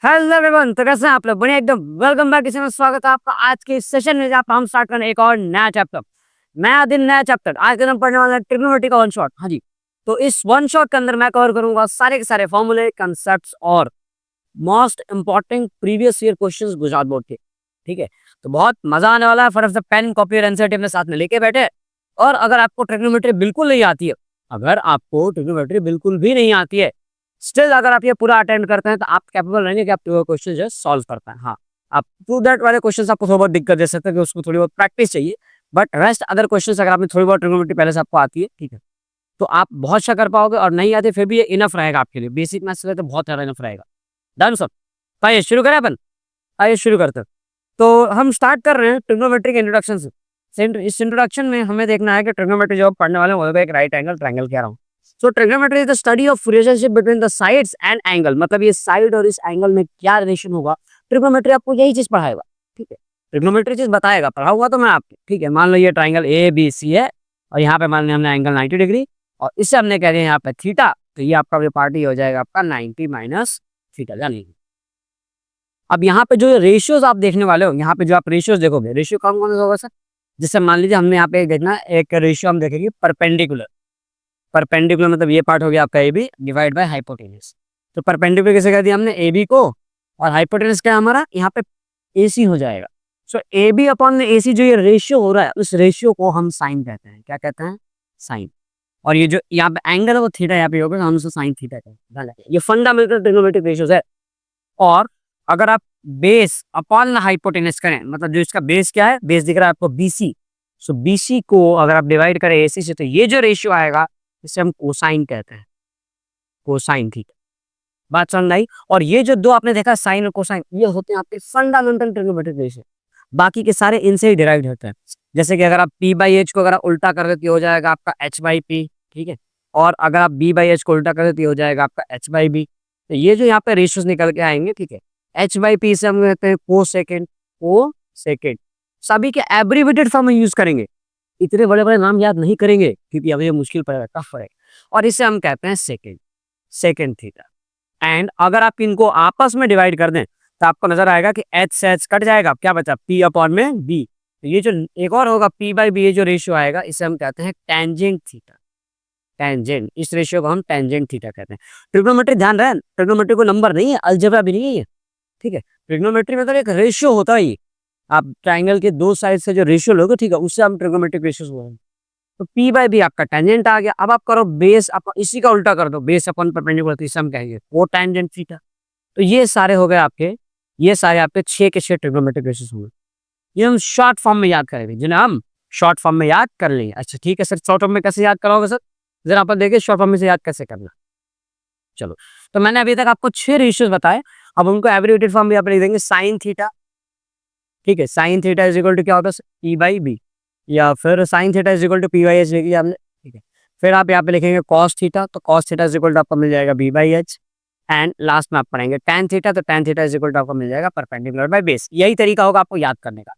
Hello everyone, तो कैसे हैं आप लोग? बढ़िया एकदम। Welcome back. इसमें स्वागत है आपका आज के इस सेशन में, जहाँ पे हम स्टार्ट करें एक और नया चैप्टर। नया दिन नया चैप्टर। आज के हम पढ़ने वाले हैं ट्रिग्नोमेट्री का वन शॉट। हाँ जी, तो इस वन शॉट के अंदर मैं कवर करूंगा सारे के सारे फॉर्मूले, कंसेप्ट्स और most important previous year questions Gujarat board के। ठीक है, तो बहुत मजा आने वाला है। फटाफट से पेन कॉपी और एनसीईआरटी अपने साथ में लेके बैठे। और अगर आपको ट्रिग्नोमेट्री बिल्कुल नहीं आती है, अगर आपको ट्रिग्नोमेट्री बिल्कुल भी नहीं आती है, स्टिल अगर आप ये पूरा अटेंड करते हैं, तो आप कैपेबल रहेंगे कि आप क्वेश्चन जो है सॉल्व कर पाए। हाँ, आप टू दैट वाले क्वेश्चन आपको थोड़ी बहुत दिक्कत दे सकते हैं कि उसको थोड़ी बहुत प्रैक्टिस चाहिए। बट रेस्ट अदर क्वेश्चन अगर आपने थोड़ी बहुत ट्रिग्नोमेट्री पहले से आपको आती है, ठीक है, तो आप बहुत अच्छा कर पाओगे। और नहीं आते फिर भी ये इनफ रहेगा आपके लिए। बेसिक मैथ्स से तो बहुत सारा इनफ रहेगा। Done sir. तो आइए शुरू करें अपन। आइए शुरू करते हैं। तो हम स्टार्ट कर रहे हैं ट्रिग्नोमेट्री के इंट्रोडक्शन से। इस इंट्रोडक्शन में हमें देखना है कि ट्रिग्नोमेट्री जो पढ़ने वाले हैं वो एक राइट एंगल ट्रायंगल कह रहा हूँ। So trigonometry is the study of relationship between the sides and angle. मतलब ये साइड और इस एंगल में क्या रिलेशन होगा, ट्रिग्नोमेट्री आपको यही चीज पढ़ाएगा। ठीक है, ट्रिग्नोमेट्री चीज बताएगा, पढ़ाऊंगा तो मैं आपको। ठीक है, मान लो ये ट्राइंगल ए बी सी है और यहाँ पे मान लिया हमने एंगल 90 डिग्री और इससे हमने कह दिया यहाँ पे थीटा, तो ये आपका जो पार्टी हो जाएगा आपका 90 माइनस थीटा। जानिए अब यहाँ पे जो रेशियोज आप देखने वाले हो, यहाँ पे जो आप रेशियोज देखोगे, रेशियो कौन कौन सा होगा सर? जैसे मान लीजिए हमने यहाँ पे देखना एक रेशियो हम देखेंगे परपेंडिकुलर। परपेंडिकुलर मतलब ये पार्ट हो गया आपका A B divide by hypotenuse. तो परपेंडिकुलर कैसे कर दिया हमने ए बी को, और हाइपोटेनस क्या है हमारा यहाँ पे ए सी हो जाएगा। सो ए बी अपॉन ए सी जो ये रेशियो हो रहा है, उस रेशियो को हम साइन कहते हैं। क्या कहते हैं? साइन। और ये जो यहाँ पे एंगल है वो थीटा यहाँ पे होगा, तो हम उसे साइन थीटा कहते हैं। ये फंडामेंटल ट्रिग्नोमेट्रिक रेशियोज है। और अगर आप बेस अपॉन हाइपोटेनस करें, मतलब जो इसका बेस क्या है, बेस दिख रहा है आपको बीसी। सो बीसी को अगर आप डिवाइड करें एसी से, तो ये जो रेशियो आएगा इसे हम कोसाइन कहते हैं। Cosine theta. बात समझ आई? और ये जो दो आपने देखा साइन और कोसाइन, ये होते हैं आपके फंडामेंटल ट्रिग्नोमेट्रिक रेशियो। बाकी के सारे इनसे ही डिराइव होते हैं। जैसे कि अगर आप पी बाई एच को अगर आप उल्टा कर देते हो जाएगा आपका एच बाई पी। ठीक है, और अगर आप बी बाई एच को उल्टा कर देते हो जाएगा आपका एच बाई बी। तो ये जो यहाँ पे रेशियोज निकल के आएंगे, ठीक है, एच बाई पी से हम कहते हैं को सेकेंड। को सेकेंड सभी के एब्रीवेटेड फॉर्म में यूज करेंगे। इतने बड़े बड़े नाम याद नहीं करेंगे क्योंकि अब ये मुश्किल पड़ेगा, टफ पड़ेगा। और इसे हम कहते हैं सेकेंड। Second theta. एंड अगर आप इनको आपस में डिवाइड कर दें तो आपको नजर आएगा कि एच से एच कट जाएगा, क्या बचा? पी अपॉन में बी। तो ये जो एक और होगा पी बाई बी, ये जो रेशियो आएगा इसे हम कहते हैं टेंजेंट थीटा। टेंजेंट, इस रेशियो को हम टेंजेंट थीटा कहते हैं। ट्रिग्नोमेट्री ध्यान रहे, ट्रिग्नोमेट्री को नंबर नहीं है, अलजेब्रा भी नहीं है। ठीक है, ट्रिग्नोमेट्री मतलब एक रेशियो होता है। आप ट्राइंगल के दो साइड से जो रेशियो लोगे, ठीक है, उससे हम ट्रिग्नोमेट्रिक रेशियोज बोलेंगे। तो पी बाई बी आपका टेंजेंट आ गया। अब आप करो बेस, आप इसी का उल्टा कर दो, बेस अपन परपेंडिकुलर, तो इसे हम कहेंगे वो टेंजेंट थीटा। तो ये सारे हो गए आपके, ये सारे आपके 6 के 6 ट्रिग्नोमेट्रिक रेशियोज हुए। ये हम शॉर्ट फॉर्म में याद करेंगे, जिन्हें हम शॉर्ट फॉर्म में याद कर लेंगे। अच्छा ठीक है सर, शॉर्ट फॉर्म में कैसे याद कराओगे सर? जरा अपन देखिए शॉर्ट फॉर्म में से याद कैसे करना। चलो, तो मैंने अभी तक आपको 6 रेशियोज बताए। अब उनको एब्रिवेटेड फॉर्म में आप लिख देंगे साइन थीटा। ठीक है, sine theta is equal to क्या होता है? पी बाई बी, या फिर sine theta is equal to p by h लिखी आपने। ठीक है, फिर आप यहाँ पे लिखेंगे कॉस थीटा, तो cos theta is equal to आपको मिल जाएगा b by h. And last में आप पढ़ेंगे टैन थीटा, तो tan theta is equal to आपको मिल जाएगा परपेंडिकुलर बाय बेस। यही तरीका होगा आपको याद करने का।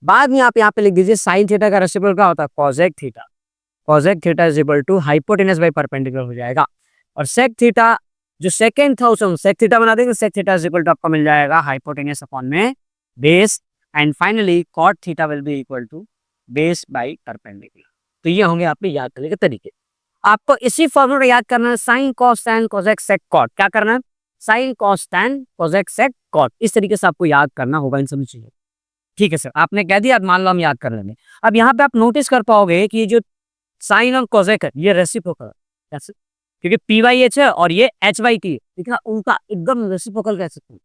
बाद में आप यहाँ पे लिख दीजिए साइन थीटा का रेसिप्रोकल क्या होता है? Cosec theta. Cosec theta is equal to hypotenuse by perpendicular हो जाएगा। और सेक थीटा जो सेकंड था उसे हम सेक थीटा बना देंगे। Sec theta is equal to आपको मिल जाएगा हाइपोटेनस अपॉन में base. And finally cot theta will be equal to base by perpendicular. तो ये होंगे आपके याद करने के तरीके। आपको इसी फॉर्मूला याद करना है, sine cos tan cosec sec cot. क्या करना है? Sine cos tan cosec sec cot. इस तरीके से आपको याद करना होगा इन सभी चीजों। ठीक है सर, आपने कह दिया, मान लो हम याद कर लेंगे। अब यहाँ पे आप नोटिस कर पाओगे कि ये जो साइन और कोसेक है ये रेसिप्रोकल है। कैसे? क्योंकि पी बाई एच है और ये एच बाई टी है, ठीक है, उनका एकदम रेसिप्रोकल कह सकते हैं।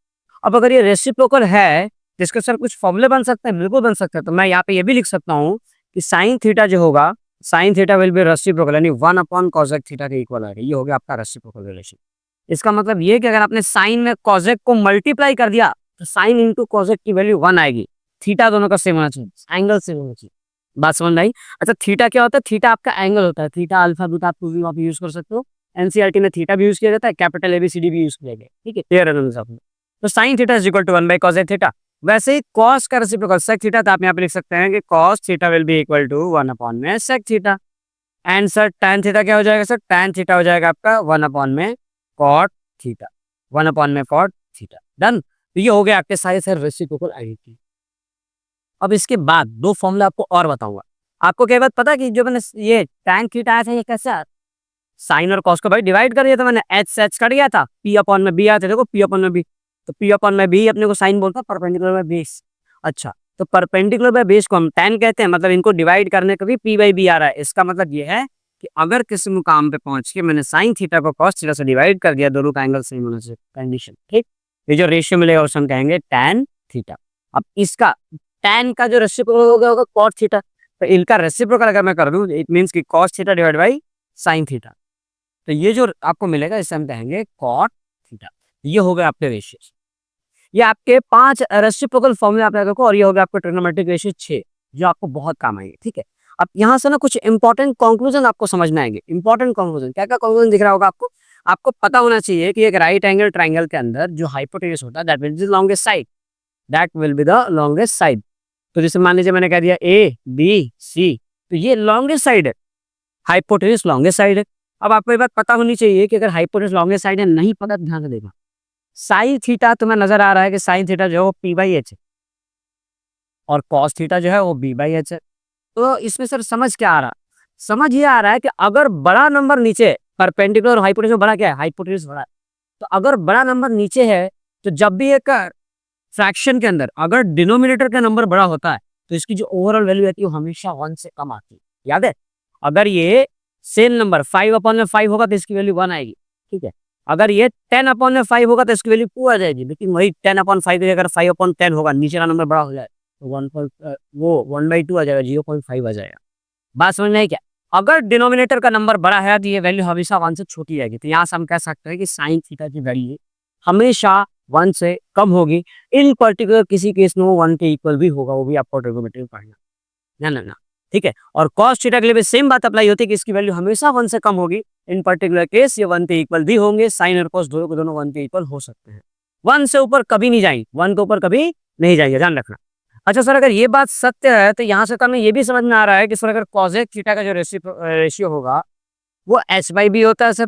अब अगर ये रेसिप्रोकल है जिसके सर कुछ फॉर्मूले बन सकते हैं, बिल्कुल बन सकते हैं। तो मैं यहाँ पे ये भी लिख सकता हूँ कि साइन थीटा जो होगा, sine theta will B reciprocal, यानी 1 अपॉन कोसेक थीटा के इक्वल आएगा। ये हो गया आपका रेसिप्रोकल रिलेशन। इसका मतलब ये कि अगर आपने साइन में कोसेक को मल्टीप्लाई कर दिया तो साइन इंटू कोसेक की वैल्यू 1 आएगी। थीटा दोनों का सेम होना चाहिए, एंगल सेम होना चाहिए। बात समझ में आई? अच्छा, थीटा क्या होता है? थीटा आपका एंगल होता है। थीटा अल्फा बीटा आप यूज कर सकते हो। एनसीईआरटी में थीटा भी यूज किया जाता है, कैपिटल एबीसीडी भी यूज किया गया। ठीक है, क्लियर है? तो sine theta is equal to 1 by cosec theta. वैसे ही कॉस का रेसिप्रोकल सेक थीटा, तो आप यहाँ पे लिख सकते हैं कि cos theta will be equal to 1 upon में sec theta. And sir tan theta क्या हो जाएगा सर? टैन थीटा हो जाएगा आपका 1 अपॉन में कॉट थीटा। 1 अपॉन में कॉट थीटा। डन। तो ये हो गया आपके सारे सर रेसिप्रोकल आइडेंटिटी। अब इसके बाद दो फॉर्मूला आपको और बताऊंगा। आपको क्या बात पता है कि जो मैंने ये tan थीटा आया था ये कैसा साइन और कॉस को भाई डिवाइड कर दिया था मैंने, एच से एच कट गया था, पी अपॉन में बी आया था, देखो पी अपॉन में बी, तो पी अपॉन में बी अपने को साइन बोलता है, परपेंडिकुलर बाय बेस। अच्छा, तो परपेंडिकुलर बाय बेस को हम tan कहते हैं, मतलब इनको डिवाइड करने का भी पी बाई बी आ रहा है। इसका मतलब ये है कि अगर किसी मुकाम पे पहुंच के मैंने साइन थीटा को कॉस थीटा से डिवाइड कर दिया, दोनों का एंगल सेम होना चाहिए, कंडीशन ठीक। ये जो रेशियो मिलेगा उसे हम कहेंगे tan थीटा। अब इसका tan का जो रेसिप्रोकल हो गया होगा cos थीटा, तो इनका रेसिप्रोकल अगर मैं कर दूं इट मींस कि cos theta divide by sin theta, तो ये जो आपको मिलेगा इसे हम कहेंगे cot थीटा। ये हो गए आपके रेशियोस। ये आपके 5 रेसिप्रोकल फॉर्मूले आपने देखो, और ये हो गया आपका ट्रिग्नोमेट्रिक रेशियो 6 जो आपको बहुत काम आएंगे। ठीक है, अब यहाँ से ना कुछ इंपॉर्टेंट कंक्लूजन आपको समझ में आएंगे। इंपॉर्टेंट कंक्लूजन क्या क्या कंक्लूजन दिख रहा होगा आपको? आपको पता होना चाहिए कि एक राइट एंगल ट्राइंगल के अंदर जो हाइपोटेन्यूज होता है that will be the longest side, that will be the longest side. तो जैसे मान लीजिए मैंने कह दिया ए बी सी, तो ये लॉन्गेस्ट साइड है, हाइपोटेन्यूज लॉन्गेस्ट साइड है। अब आपको ये बात पता होनी चाहिए कि अगर हाइपोटेन्यूज लॉन्गेस्ट साइड है, नहीं पता तो ध्यान से देखना, साइन थीटा तुम्हें नजर आ रहा है कि साइन थीटा जो है वो पी बाई एच है और कॉस थीटा जो है वो बी बाई एच है। तो इसमें सर समझ क्या आ रहा है? समझ ये आ रहा है कि अगर बड़ा नंबर नीचे परपेंडिकुलर और हाइपोटेन्यूज में बड़ा क्या है, हाइपोटेन्यूज बड़ा है, तो अगर बड़ा नंबर नीचे है तो जब भी एक फ्रैक्शन के अंदर अगर डिनोमिनेटर का नंबर बड़ा होता है तो इसकी जो ओवरऑल वैल्यू आती है वो हमेशा 1 से कम आती है। याद है, अगर ये सेम नंबर 5 अपॉन में 5 होगा तो इसकी वैल्यू 1 आएगी। ठीक है, अगर ये 10 अपॉन में 5 होगा तो इसकी वैल्यू 2 आ जाएगी। लेकिन वही 10 अपॉन 5 अगर 5 अपॉन 10 होगा, नीचे का नंबर बड़ा हो जाए तो 1/2 आ जाएगा, 0.5 आ जाएगा। बात समझ में आई क्या? अगर डिनोमिनेटर का नंबर बड़ा है तो ये वैल्यू हमेशा 1 से छोटी आएगी। तो यहाँ से हम कह सकते हैं कि साइन थीटा की वैल्यू हमेशा 1 से कम होगी। इन पर्टिकुलर किसी केस में वो 1 के इक्वल भी होगा, वो भी आपको ट्रिग्नोमेट्री में पढ़ना, ध्यान रखना। ठीक है, और cos थीटा के लिए भी सेम बात अप्लाई होती है कि इसकी वैल्यू हमेशा 1 से कम होगी। इन पर्टिकुलर केस ये 1 के इक्वल भी होंगे, साइन और cos दोनों को दोनों 1 के इक्वल हो सकते हैं। 1 से ऊपर कभी नहीं जाएंगे, 1 के ऊपर कभी नहीं जाएंगे, ध्यान रखना। अच्छा सर, अगर ये बात सत्य है तो यहाँ से तो हमें ये भी समझ में आ रहा है कि सर अगर कॉसेक थीटा का जो रेशियो होगा वो एच बाई बी होता है, सर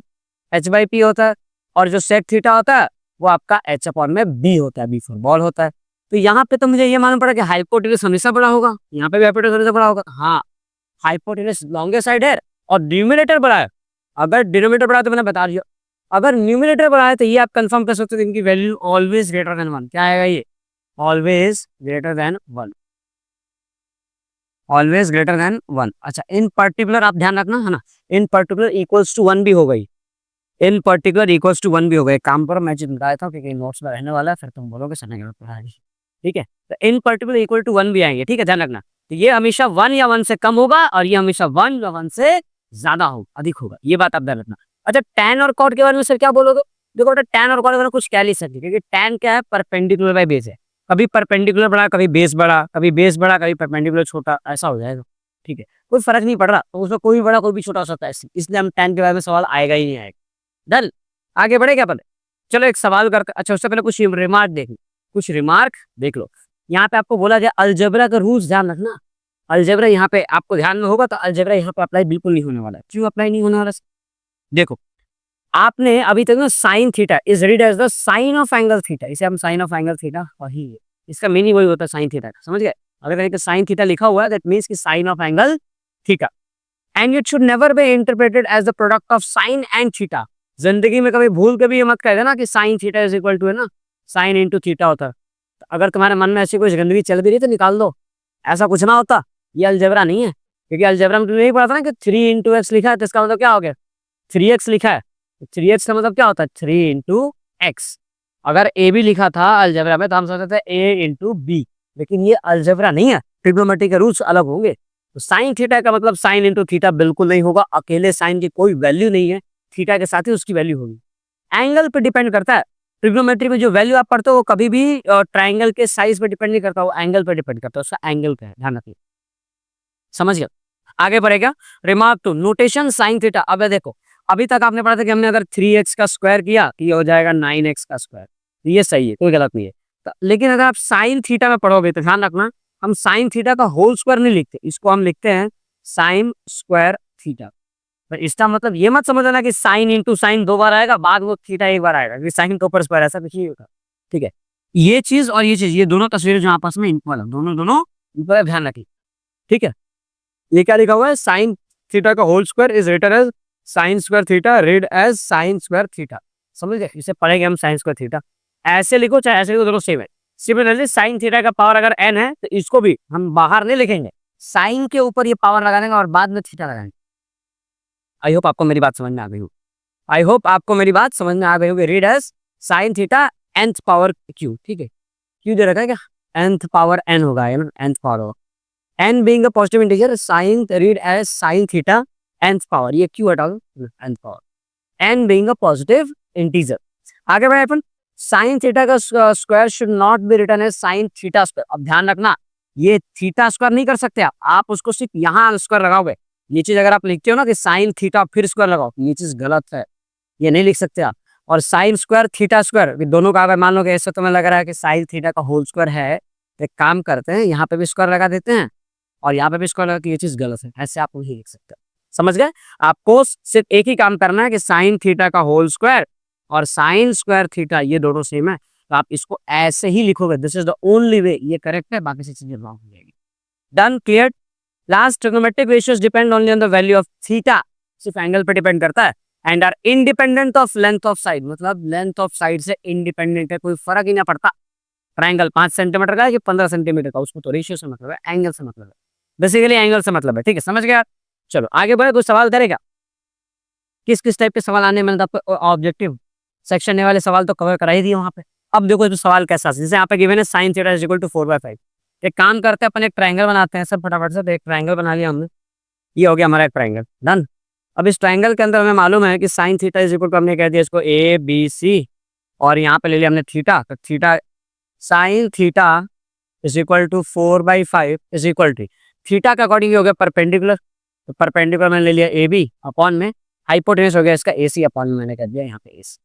एच बाई पी होता है, और जो सेक थीटा होता है वो आपका एच अपॉन में बी होता है, बी फॉर बॉल होता है। तो यहाँ पे तो मुझे ये मालूम पड़ा कि हाइपोटेन्यूज हमेशा बड़ा होगा, यहाँ पे भी हाइपोटेन्यूज हमेशा बड़ा होगा। हाँ, हाइपोटेन्यूज लॉन्गेस्ट साइड है और न्यूमिनेटर बड़ा है। अगर डिनोमिनेटर बड़ा है तो मैंने बता दिया, अगर न्यूमिनेटर बड़ा है तो ये आप कंफर्म कर सकते हो इनकी वैल्यू ऑलवेज ग्रेटर देन 1। क्या आएगा ये? Always greater than 1, always greater than 1। अच्छा, इन पर्टिकुलर आप ध्यान रखना है ना, इन पर्टिकुलर इक्वल्स टू 1 भी हो गई, इन पर्टिकुलर इक्वल्स टू 1 भी हो गए। काम करो, मैं चीज बताया था क्योंकि नोट्स में रहने वाला है, फिर तुम बोलोगे सर नहीं पढ़ा है। ठीक है, तो इन पर्टिकुलर इक्वल टू 1 भी आएंगे। ठीक है, ध्यान रखना, तो ये हमेशा 1 या 1 से कम होगा और ये हमेशा 1 या 1 से ज्यादा होगा, अधिक होगा, ये बात आप ध्यान रखना। अच्छा, tan और cot के बारे में सर क्या बोलोगे? देखो बेटा, tan और cot के बारे में कुछ कह नहीं सकते क्योंकि tan क्या है, परपेंडिकुलर बाय बेस है। कभी परपेंडिकुलर बड़ा, कभी बेस बड़ा, कभी बेस बड़ा, कभी परपेंडिकुलर छोटा, ऐसा हो जाएगा। ठीक है, कोई फर्क नहीं पड़ रहा, तो उसमें कोई भी बड़ा कोई भी छोटा हो सकता है, इसलिए हम tan के बारे में सवाल आएगा ही नहीं आएगा। डन, आगे बढ़े क्या पहले? चलो एक सवाल करके, अच्छा उससे पहले कुछ रिमार्क देख लो, कुछ रिमार्क देख लो। यहाँ पे आपको बोला जाए अलजेब्रा का रूल्स ध्यान रखना। अलजेब्रा यहाँ पे आपको ध्यान में होगा तो अलजेब्रा यहाँ पे अप्लाई बिल्कुल नहीं होने वाला है। क्यों अप्लाई नहीं होने वाला? देखो, आपने अभी तक ना sine theta is read as the sine of angle theta, इसे हम साइन ऑफ एंगल थीटा, वही है इसका मीनिंग, वही होता है साइन थीटा का, समझ गए? अगर कहीं साइन थीटा लिखा हुआ है दैट मींस कि sine of angle theta, and it should never be interpreted as the product of sine and theta. जिंदगी में कभी भूल के भी ये मत कह देना कि sine theta is equal to है ना साइन इंटू थीटा होता है। तो अगर तुम्हारे मन में ऐसी कोई गंदगी चल भी रही तो निकाल दो, ऐसा कुछ ना होता। ये अलजेब्रा नहीं है, क्योंकि अलजेब्रा में तुमने यही पढ़ा था ना कि 3 इंटू एक्स लिखा है तो इसका मतलब क्या हो गया, 3x लिखा है, 3x का मतलब क्या होता है 3 इंटू एक्स। अगर ए भी लिखा था अलजेब्रा में तो हम सोचते थे ए इंटू बी, लेकिन ये अलजेब्रा नहीं है, ट्रिग्नोमेट्री के रूल्स अलग होंगे। तो साइन थीटा का मतलब साइन इंटू थीटा बिल्कुल नहीं होगा, अकेले साइन की कोई वैल्यू नहीं है, थीटा के साथ ही उसकी वैल्यू होगी। एंगल पे डिपेंड करता है, ट्रिग्नोमेट्री में जो वैल्यू आप पढ़ते हो वो कभी भी ट्राइंगल के साइज पे डिपेंड नहीं करता, वो एंगल पे डिपेंड करता है, उसका एंगल पे है, ध्यान रखिए, समझ गया? आगे बढ़ेगा, remark two notation sine theta. अब देखो, अभी तक आपने पढ़ा था कि हमने अगर 3x का स्क्वायर किया तो ये हो जाएगा 9x का स्क्वायर, ये सही है, कोई गलत नहीं है। लेकिन अगर आप साइन थीटा में पढ़ोगे तो ध्यान रखना, हम साइन थीटा का होल स्क्वायर नहीं लिखते, इसको हम लिखते हैं साइन स्क्वायर थीटा। तो इसका मतलब ये मत समझ लेना कि साइन इंटू साइन 2 बार आएगा, बाद वो थीटा 1 बार आएगा, क्योंकि साइन के ऊपर स्क्वायर ऐसा कुछ नहीं होगा। ठीक है, ये चीज और ये चीज, ये दोनों तस्वीरें जो आपस में इक्वल है, दोनों दोनों इक्वल है, ध्यान रखिए। ठीक है, ये क्या लिखा हुआ है, साइन थीटा का whole square is written as sine square theta, read as sine square theta. समझ गए, इसे पढ़ेंगे हम साइन स्क्वायर थीटा, ऐसे लिखो चाहे ऐसे लिखो, दोनों सेम है। सिमिलरली साइन थीटा का पावर अगर n है तो इसको भी हम बाहर नहीं लिखेंगे, साइन के ऊपर ये पावर लगा देंगे और बाद में थीटा लगाएंगे। आई होप आपको मेरी बात समझ में आ गई हो, आई होप आपको मेरी बात समझ में आ गई होगी। Read as sine theta nth power q, ठीक है, q दे रखा है क्या, nth पावर n होगा, nth पावर होगा, n being a positive integer, sin read as sin theta nth power, ये q हटा दो, nth power, n being a positive integer। आगे बढ़े अपन, साइन थीटा का square should not be written as sine theta square. अब ध्यान रखना, ये थीटा स्क्वायर नहीं कर सकते आप उसको सिर्फ यहाँ स्क्वायर लगाओगे। ये चीज अगर आप लिखते हो ना कि साइन थीटा फिर स्क्वायर लगाओ, ये चीज गलत है, ये नहीं लिख सकते आप। और साइन स्क्वायर थीटा स्क्वायर दोनों का अगर मान लो कि ऐसा तुम्हें लग रहा है कि साइन थीटा का होल स्क्वायर है, तो एक काम करते हैं, यहाँ पे भी स्क्वायर लगा देते हैं और यहाँ पे भी स्क्वायर लगा के, ये चीज गलत है, ऐसे आप नहीं लिख सकते। समझ गए, आपको सिर्फ एक ही काम करना है कि साइन थीटा का होल स्क्वायर और साइन स्क्वायर थीटा ये दोनों सेम है, तो आप इसको ऐसे ही लिखोगे, this is the only way, ये करेक्ट है, बाकी से चीजें रॉन्ग हो जाएगी। Done, clear. Last, trigonometric ratios depend only on the value of theta, सिर्फ एंगल पे डिपेंड करता है, and are independent of length of side, मतलब लेंथ ऑफ साइड से इंडिपेंडेंट है, कोई फर्क ही ना पड़ता। ट्रायंगल 5 सेंटीमीटर का है कि 15 सेंटीमीटर का, उसको तो रेशियो से मतलब है, एंगल से मतलब है, बेसिकली एंगल से मतलब है। ठीक है, समझ गया। चलो आगे बढ़े, कुछ सवाल करेगा, किस किस टाइप के सवाल आने में, आपको ऑब्जेक्टिव सेक्शन ने वाले सवाल तो कवर करा ही दिए वहां पे। अब देखो इस सवाल कैसा, जैसे यहाँ पे गिवन है sine theta is equal to 4/5। एक काम करते हैं, अपन एक ट्रायंगल बनाते हैं सब फटाफट से। तो एक ट्रायंगल बना लिया हमने, ये हो गया हमारा एक ट्रायंगल, डन। अब इस ट्रायंगल के अंदर हमें मालूम है कि sine theta is equal to, हमने कह दिया इसको ए बी सी, और यहाँ पे ले लिया हमने थीटा, तो theta sine theta is equal to 4/5 is equal to, theta का अकॉर्डिंग हो गया परपेंडिकुलर, तो परपेंडिकुलर मैंने ले लिया ए बी अपॉन में, हाइपोटेनस हो गया इसका ए सी अपॉन में, मैंने कह दिया यहाँ पे ए सी।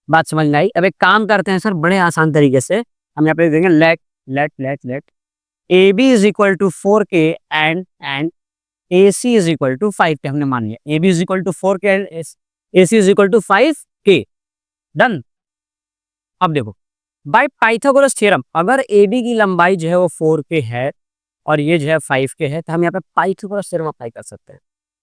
बात समझ में आई। अब एक काम करते हैं सर, बड़े आसान तरीके से हम यहाँ पे देंगे, let let let let A B is equal to 4k and A C is equal to 5k, हमने मान लिया A B is equal to 4k and A C is equal to 5k, done. अब देखो, by Pythagoras theorem, अगर ए B की लंबाई जो है वो 4k है और ये जो है 5k है, तो हम यहाँ पे पाइथागोरस थ्योरम अप्लाई कर सकते हैं।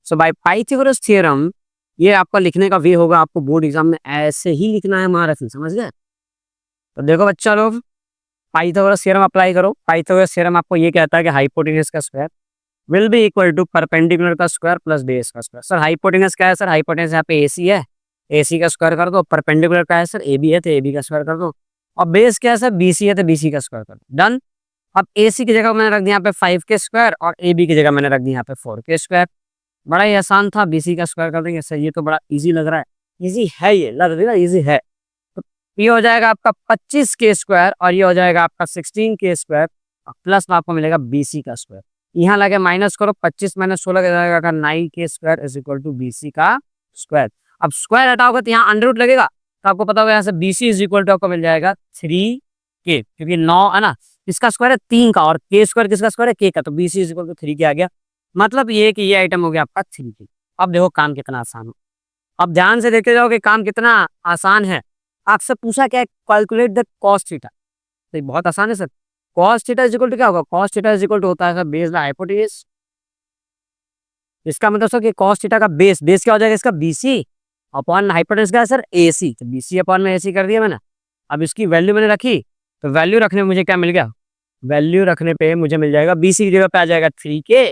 सो बाय पाइथागोरस थ्योरम, ये आपका लिखने का वे होगा, आपको बोर्ड एग्जाम में ऐसे ही लिखना है हमारा, समझ गए। तो देखो बच्चा लोग, पाइथागोरस थ्योरम अप्लाई करो। पाइथागोरस थ्योरम आपको ये कहता है कि हाइपोटेनस का square will be equal to perpendicular का स्क्वायर प्लस बेस का स्क्वायर। सर हाइपोटेनस क्या है, सर हाइपोटेनस यहाँ पे एसी है, एसी का स्क्वायर कर दो, परपेंडिकुलर का है सर ए बी है, तो ए बी का स्क्वायर कर दो, और बेस क्या है सर बीसी है, तो बीसी का स्क्वायर कर दो, डन। अब एसी की जगह मैंने रख दिया यहाँ पे 5k स्क्वायर और ए बी की जगह मैंने रख दिया यहाँ पे 4k स्क्वायर। बड़ा ही आसान था, बीसी का स्क्वायर कर देंगे सर, ये तो बड़ा इजी लग रहा है, इजी है, ये लग रही है ना इजी है। तो ये हो जाएगा आपका 25k स्क्वायर और ये हो जाएगा आपका 16k स्क्वायर, प्लस में आपको मिलेगा बीसी का स्क्वायर। यहाँ लगे माइनस करो, 25 माइनस 16 जाएगा 9k square is equal to BC का स्क्वायर। अब स्क्वायर हटाओगे तो यहाँ अंडर रूट लगेगा, तो आपको पता होगा यहाँ से बीसी इज इक्वल टू आपको मिल जाएगा 3k, क्योंकि 9 है ना, इसका स्क्वायर है 3 का, और k स्क्वायर किसका स्क्वायर है, k का, तो BC is equal to 3k आ गया। मतलब ये कि ये आइटम हो गया आपका 3k। अब देखो काम कितना आसान हो, अब ध्यान से देखते जाओ कि काम कितना आसान है। आपसे पूछा क्या है, कैलकुलेट द कॉस थीटा, तो बहुत आसान है sir. Cos theta is equal to क्या होगा, cos theta is equal to होता है सर बेस बाय हाइपोटेनस। इसका मतलब सर कि कॉस थीटा का बेस क्या हो जाएगा इसका, बीसी अपॉन हाइपोटेनस क्या है सर, एसी, तो बीसी अपॉन में एसी कर दिया मैंने। अब इसकी वैल्यू मैंने रखी, तो वैल्यू रखने में मुझे क्या मिल गया, वैल्यू रखने पे मुझे मिल जाएगा बीसी की जगह पे आ जाएगा 3k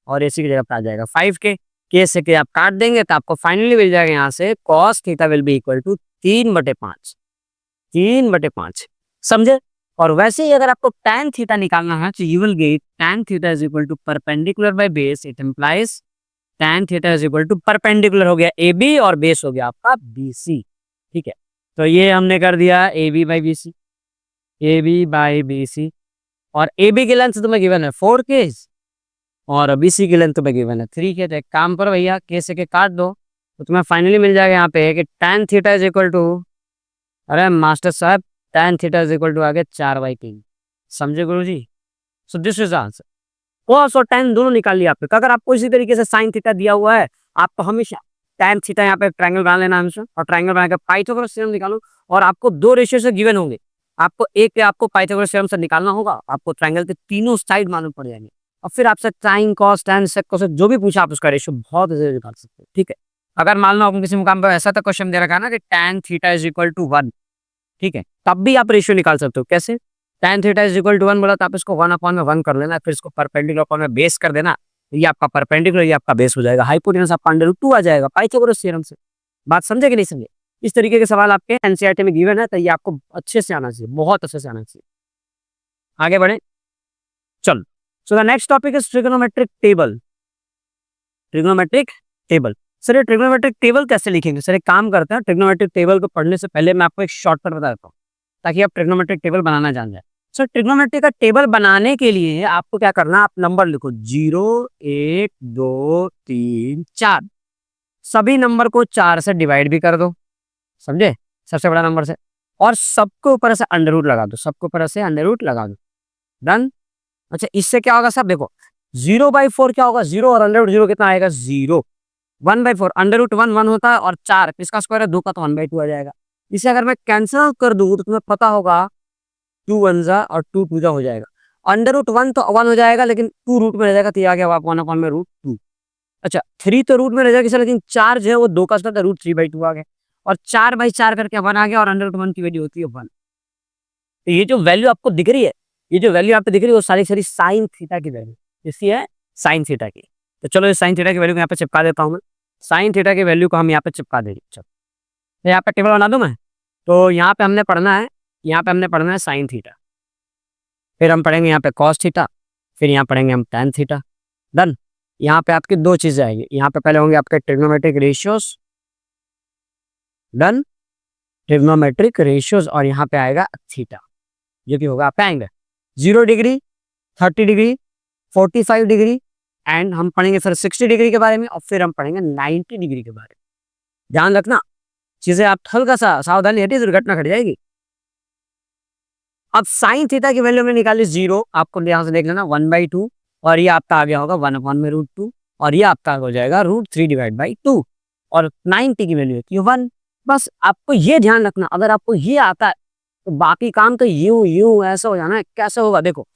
और एसी की जगह पे आ जाएगा 5k। के से के आप काट देंगे तो आपको फाइनली मिल जाएगा यहाँ से cos theta will be equal to 3/5, 3/5, समझे। और वैसे ही अगर आपको tan थीटा निकालना है तो you will get tan theta is equal to perpendicular by base, it implies tan theta is equal to perpendicular हो गया ए बी और बेस हो गया आपका बी सी, ठीक है। तो ये हमने कर दिया A B by B C, A B by B C, और ए बी की लेंथ तुम्हें गिवन है 4k और बी सी की लेंथ तुम्हें गिवन है 3k। तो एक काम करो भैया, के से के काट दो, तो तुम्हें फाइनली मिल जाएगा यहाँ पे कि tan theta is equal to, अरे मास्टर साहब tan theta is equal to आ गया 4/3, समझे गुरु जी। So this is answer. Cos और tan दोनों निकाल लिया आपने। अगर आपको इसी तरीके से साइन थीटा दिया हुआ है, आपको हमेशा tan थीटा यहाँ पे ट्रायंगल बना लेना हमेशा, और ट्रायंगल बना के पाइथागोरस थ्योरम निकालो, और आपको 2 रेशियो से गिवन होंगे, आपको एक पे आपको पाइथागोरस थ्योरम से निकालना होगा, आपको ट्रायंगल के तीनों साइड मालूम पड़ जाएंगे और फिर आपसे sine cos tan sec cosec जो भी पूछा आप उसका रेशियो बहुत इजीली निकाल सकते हो। ठीक है, अगर मान लो आपको किसी मुकाम पर ऐसा तक क्वेश्चन दे रखा है ना कि tan theta is equal to 1, ठीक है, तब भी आप रेशियो निकाल सकते हो। कैसे? tan theta is equal to 1 बोला तो आप इसको 1/1 कर लेना, फिर इसको परपेंडिकुलर अपॉन में बेस कर देना, तो ये आपका परपेंडिकुलर, ये आपका बेस हो जाएगा, हाइपोटेनस आपका √2 आ जाएगा पाइथागोरस थ्योरम से। बात समझे कि नहीं समझे? इस तरीके के सवाल आपके एनसीईआरटी में गिवन है, तो ये आपको अच्छे से आना चाहिए, बहुत अच्छे से आना चाहिए। आगे बढ़े, चलो। सो the next topic is trigonometric table. Trigonometric table, sir ये ट्रिग्नोमेट्रिक टेबल कैसे लिखेंगे? सर एक काम करते हैं, ट्रिग्नोमेट्रिक टेबल को पढ़ने से पहले मैं आपको एक शॉर्टकट बता देता हूँ ताकि आप ट्रिग्नोमेट्रिक टेबल बनाना जान जाए। सर ट्रिग्नोमेट्रिक का टेबल बनाने के लिए आपको क्या करना है, आप नंबर लिखो 0 1 2 3 4, सभी नंबर को 4 से डिवाइड भी कर दो, समझे, सबसे बड़ा नंबर से, और सबके ऊपर से अंडर रूट लगा दो, सबके ऊपर से अंडर रूट लगा दो, डन। अच्छा इससे क्या होगा सब देखो, 0/4 क्या होगा, 0 और अंडर रूट 0 कितना आएगा 0, 1/4 अंडर रूट 1 1 होता है और 4 इसका स्क्वायर है 2 का तो 1/2 आ जाएगा। इसे अगर मैं कैंसिल कर दूं तो तुम्हें पता होगा 2 1 जा और 2 2 जा हो जाएगा, अंडर रूट 1 तो 1 हो जाएगा लेकिन 2 रूट में रह जाएगा, तो ये आ गया 1/2 में √2। अच्छा 3 तो रूट में रह जाएगा सर, लेकिन 4 जो है वो 2 का स्क्वायर तो √3/2 आ गया, और 4/4 करके 1 आ गया, और अंडर रूट 1 की वैल्यू होती है 1। तो ये जो वैल्यू आपको दिख रही है, ये जो वैल्यू आपको दिख रही है वो सारी सारी साइन थीटा की वैल्यू, इसकी है साइन थीटा की। तो चलो इस साइन थीटा की वैल्यू को यहाँ पे चिपका देता हूँ मैं, साइन थीटा की वैल्यू को हम यहाँ पे चिपका देंगे। चलो तो यहाँ पे टेबल बना दूं मैं, तो यहाँ पे हमने पढ़ना है, यहाँ पे हमने पढ़ना है साइन थीटा, फिर हम पढ़ेंगे यहाँ पे कॉस थीटा, फिर यहाँ पढ़ेंगे हम टैन थीटा, डन। यहाँ पे आपकी दो चीजें आएंगी, यहाँ पे पहले होंगे आपके trigonometric ratios, done, trigonometric ratios, और यहाँ पे आएगा थीटा, जो कि होगा आपका angle 0 degree, 30 degree, 45 degree, and हम पढ़ेंगे फिर 60 डिग्री के बारे में, और फिर हम पढ़ेंगे 90 डिग्री के बारे में। ध्यान रखना चीजें, आप हल्का सा सावधानी हटी दुर्घटना घट जाएगी। अब साइन थीटा की वैल्यू में निकाली 0, आपको यहाँ से देख लेना 1/2, और ये आपका आ गया होगा 1/√2, और ये आपका हो जाएगा √3/2, और 90 की वैल्यू है 1। बस आपको ये ध्यान रखना, अगर आपको ये आता है तो बाकी काम तो यूं यूं ऐसा हो जाना है। कैसे होगा देखो,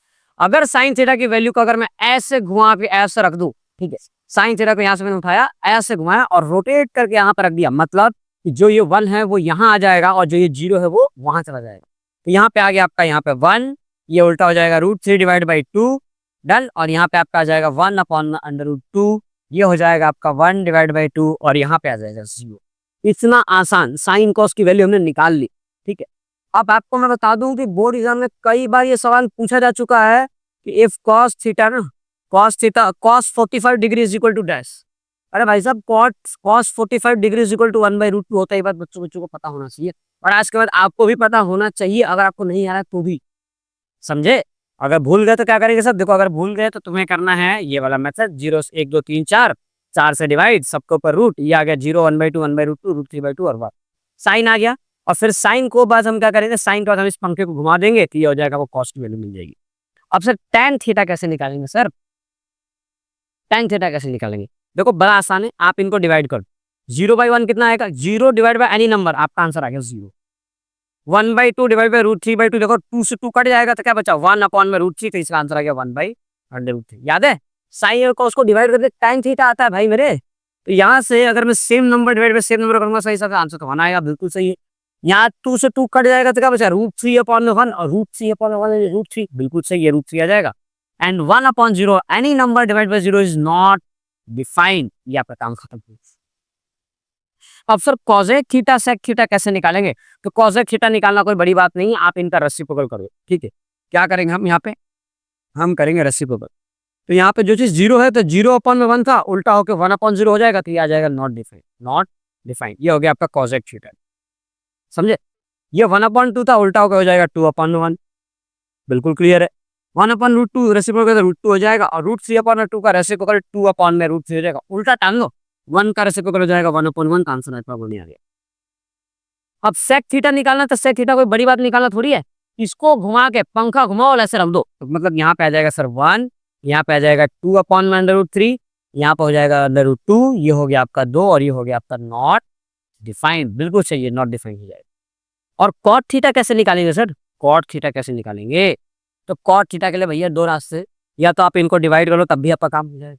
अगर साइन थीटा की वैल्यू को अगर मैं ऐसे घुमा के ऐसे रख दूं, ठीक है, साइन थीटा को यहाँ से मैंने उठाया, ऐसे घुमाया और रोटेट करके यहाँ पर रख दिया, मतलब कि जो ये 1 है वो यहाँ आ जाएगा और जो ये 0 है वो वहां चला जाएगा। तो यहाँ पे आ गया आपका यहाँ पे 1, ये उल्टा हो जाएगा √3/2, डन, और यहाँ पे आपका आ जाएगा 1/√2, ये हो जाएगा आपका 1/2, और यहाँ पे आ जाएगा 0। इतना आसान साइन कॉस की वैल्यू हमने निकाल ली, ठीक है। अब आपको मैं बता दूं कि बोर्ड एग्जाम में कई बार ये सवाल पूछा जा चुका है कि इफ कॉस थीटा ना, cos theta cos 45 degree is equal to dash, अरे भाई साहब cos 45 degree is equal to 1/√2 होता है, ये बात बच्चों को पता होना चाहिए, और आज के बाद आपको भी पता होना चाहिए, अगर आपको नहीं आ रहा है तो भी, समझे। अगर भूल गए तो क्या करेंगे सर, देखो अगर भूल गए तो तुम्हें करना है ये वाला मेथड, 0 1 2 3 4, 4 से डिवाइड, सबके ऊपर रूट, ये आ गया 0 1/2 1/√2 √3/2 और 1, साइन आ गया, और फिर साइन को बाद हम क्या करेंगे, साइन के बाद हम इस पंखे को घुमा देंगे तो ये हो जाएगा, वो कॉस की वैल्यू मिल जाएगी। अब सर टैन थीटा कैसे निकालेंगे सर, टैन थीटा कैसे निकालेंगे, देखो बड़ा आसान है, आप इनको डिवाइड कर, 0/1 कितना आएगा, 0 डिवाइड बाय एनी नंबर, आपका आंसर आ गया 0। 1/2 डिवाइड बाय √3/2, देखो 2 से 2 कट जाएगा तो क्या बचा 1/√3, तो इसका आंसर आ गया 1/√3। याद है, साइन और कॉस को डिवाइड करके टैन थीटा आता है भाई मेरे, तो यहाँ से अगर मैं same number divide bye same number करूंगा, सही सबका आंसर तो होना आएगा, बिल्कुल सही है। यहाँ 2 से 2 कट जाएगा तो क्या बचा √3/1, और √3/1 √3, बिल्कुल सही है, √3 आ जाएगा, and 1/0 any number divide by 0 is not defined, ये आपका काम खत्म। अब sir cosec theta sec theta कैसे निकालेंगे, तो कॉसेक थीटा निकालना कोई बड़ी बात नहीं है, आप इनका रेसिप्रोकल करो, ठीक है। क्या करेंगे हम यहाँ पे, हम करेंगे रेसिप्रोकल, तो यहाँ पे जो चीज 0 है तो 0/1 था, उल्टा होकर 1/0 हो जाएगा, तो ये आ जाएगा नॉट डिफाइंड, नॉट डिफाइंड, ये हो गया आपका कॉसेक थीटा, समझे। ये 1/2 था, उल्टा होकर हो जाएगा 2/1, बिल्कुल क्लियर है। 1/√2 रेसिप्रोकल √2 हो जाएगा, और √3/2 का रेसिप्रोकल 2/√3 हो जाएगा, उल्टा टाल लो, 1 का रेसिप्रोकल हो जाएगा 1/1 का आंसर आपका बन आ गया। अब सेक थीटा निकालना, तो सेक थीटा कोई बड़ी बात निकालना थोड़ी है, इसको घुमा के पंखा घुमाओ और ऐसे रख दो, तो मतलब यहाँ पे आ जाएगा सर 1, यहाँ पे आ जाएगा 2/√3, यहाँ पे हो जाएगा √2, ये हो गया आपका 2, और ये हो गया आपका नॉट डिफाइंड, बिल्कुल सही है, नॉट डिफाइंड हो जाएगा। और कॉट थीटा कैसे निकालेंगे सर, कॉट थीटा कैसे निकालेंगे? तो कॉट थीटा के लिए भैया दो रास्ते, या तो आप इनको डिवाइड करो तब भी आपका काम हो जाएगा,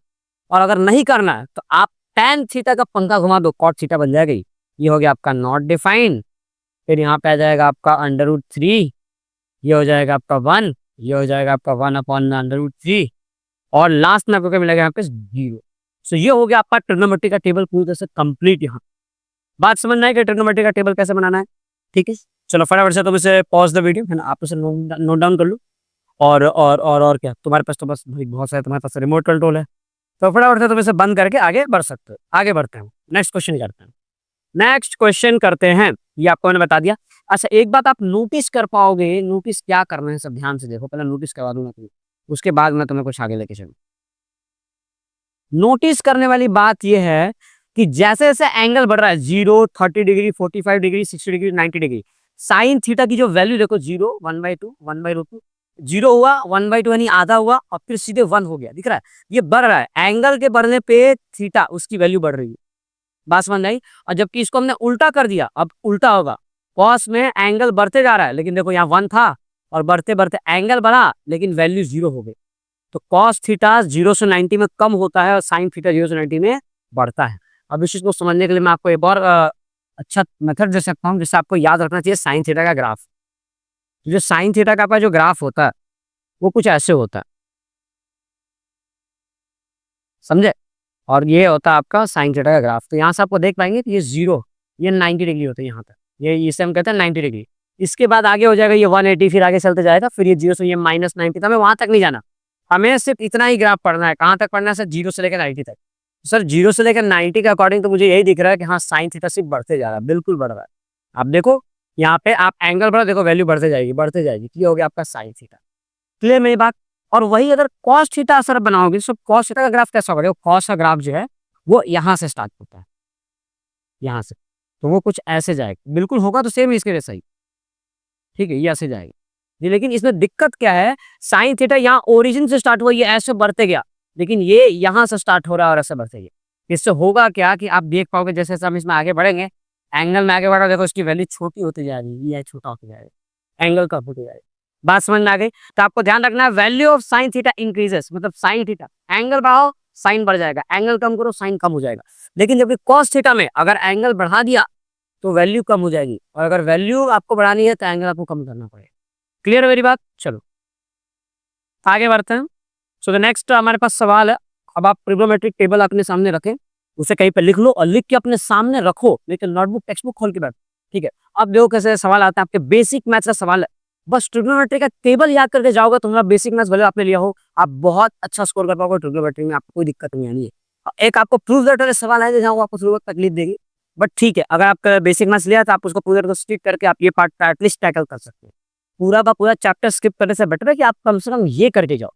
और अगर नहीं करना है तो आप tan थीटा का पंखा घुमा दो, कॉट थीटा बन जाएगा। ये हो गया आपका नॉट डिफाइंड, फिर यहाँ पे आ जाएगा आपका √3, ये हो जाएगा आपका 1, ये हो जाएगा आपका 1/√3, और लास्ट में आपको क्या मिलेगा यहाँ पे 0। सो ये हो गया आपका ट्रिग्नोमेट्री का टेबल पूरी तरह से कंप्लीट। यहाँ बात समझ में आई कि ट्रिग्नोमेट्री का टेबल कैसे बनाना है? ठीक है, चलो फटाफट से तुम इसे पॉज द वीडियो है ना, आप इसे नोट डाउन कर लो। और क्या तुम्हारे पास तो बस भाई बहुत सारे, तुम्हारे पास रिमोट कंट्रोल है, तो फटाफट से तुम इसे बंद करके आगे बढ़ सकते हो। आगे बढ़ते हैं, नेक्स्ट क्वेश्चन करते हैं। नेक्स्ट क्वेश्चन करते हैं, ये आपको मैंने बता दिया। अच्छा एक बात आप नोटिस कर पाओगे, नोटिस क्या करना है सब ध्यान से देखो, पहले नोटिस करवा दूंगा तुम्हें, उसके बाद मैं तुम्हें कुछ आगे लेके चलूँ। नोटिस करने वाली बात यह है कि जैसे जैसे एंगल बढ़ रहा है 0, 30 degree, 45 degree, 60 degree, 90 degree, sine theta की जो वैल्यू देखो 0, 1/2, 1/√2, 0 हुआ, 1/2 यानी आधा हुआ, और फिर सीधे 1 हो गया। दिख रहा है ये बढ़ रहा है, एंगल के बढ़ने पे थीटा उसकी वैल्यू बढ़ रही है। बात समझ आई? और जबकि इसको हमने उल्टा कर दिया, अब उल्टा होगा, कॉस में एंगल बढ़ते जा रहा है, लेकिन देखो यहाँ 1 था और बढ़ते बढ़ते एंगल बढ़ा लेकिन वैल्यू 0 हो गई। तो कॉस थीटा 0 से 90 में कम होता है और साइन थीटा 0 से 90 में बढ़ता है। अब इस चीज को समझने के लिए मैं आपको एक और अच्छा मेथड दे सकता हूँ, जिससे आपको याद रखना चाहिए साइन थीटा का ग्राफ। जो साइन थीटा का आपका जो ग्राफ होता है वो कुछ ऐसे होता है, समझे? और ये होता है आपका साइन थीटा का ग्राफ। तो यहाँ से आपको देख पाएंगे कि ये 0, ये 90 डिग्री होता है यहाँ तक, ये इसे हम कहते हैं 90 डिग्री। इसके बाद आगे हो जाएगा ये 180, फिर आगे चलते जाएगा, फिर ये 0 से ये -90, हमें वहां तक नहीं जाना, हमें सिर्फ इतना ही ग्राफ पढ़ना है। कहाँ तक पढ़ना है सर? 0 से लेकर 90 तक। सर 0 से लेकर 90 के अकॉर्डिंग तो मुझे यही दिख रहा है कि हाँ साइन थीटा सिर्फ बढ़ते जा रहा है, बिल्कुल बढ़ रहा है। आप देखो यहाँ पे आप एंगल बढ़ा, देखो वैल्यू बढ़ते जाएगी बढ़ते जाएगी, ये हो गया आपका साइन थीटा। क्लियर मेरी बात? और वही अगर कॉस थीटा असर बनाओगे तो कॉस थीटा का ग्राफ कैसा होगा? कॉस का ग्राफ जो है वो यहाँ से स्टार्ट होता है, यहाँ से, तो वो कुछ ऐसे जाएगा, बिल्कुल होगा तो सेम इसके जैसा ही, ठीक है, ये ऐसे जाएगा जी। लेकिन इसमें दिक्कत क्या है, साइन थीटा यहाँ ओरिजिन से स्टार्ट हुआ, ये ऐसे बढ़ते गया, लेकिन ये यहाँ से स्टार्ट हो रहा है और ऐसे बढ़ते गया। इससे होगा क्या कि आप देख पाओगे जैसे जैसे हम इसमें आगे बढ़ेंगे, एंगल में आगे बढ़ा, देखो इसकी वैल्यू छोटी होती जा रही है, ये छोटा होता जाएगा, एंगल कम होते जाएगा। बात समझ में आ गई? तो आपको ध्यान रखना है, value of sine theta increases, मतलब साइन थीटा, एंगल बढ़ाओ साइन बढ़ जाएगा, एंगल कम करो साइन कम हो जाएगा। लेकिन जबकि कॉस थीटा में अगर एंगल बढ़ा दिया तो वैल्यू कम हो जाएगी, और अगर वैल्यू आपको बढ़ानी है तो एंगल आपको कम करना पड़ेगा। क्लियर है मेरी बात? चलो आगे बढ़ते हैं। सो द नेक्स्ट हमारे पास सवाल है। अब आप ट्रिग्नोमेट्रिक टेबल अपने सामने रखें, उसे कहीं पे लिख लो और लिख के अपने सामने रखो, लेकिन नोटबुक टेक्स्ट बुक खोल के बैठ, ठीक है? अब देखो कैसे सवाल आता है, आपके बेसिक मैथ्स का सवाल है। बस ट्रिग्नोमेट्री का टेबल याद करके जाओगे तो तुम्हारा बेसिक मैथ्स भले आपने लिया हो, आप बहुत अच्छा स्कोर कर पाओगे ट्रिग्नोमेट्री में, आपको कोई दिक्कत नहीं आनी है। एक आपको प्रूफ दैट वाले सवाल है जहाँ वो आपको थोड़ी बहुत तकलीफ देगी, बट ठीक है, अगर आपका बेसिक मैथ्स लिया तो आप उसको पूरे स्टिक करके आप ये पार्ट एटलीस्ट टैकल कर सकते हैं। पूरा का पूरा चैप्टर स्किप करने से बेटर है कि आप कम से कम ये करके जाओ,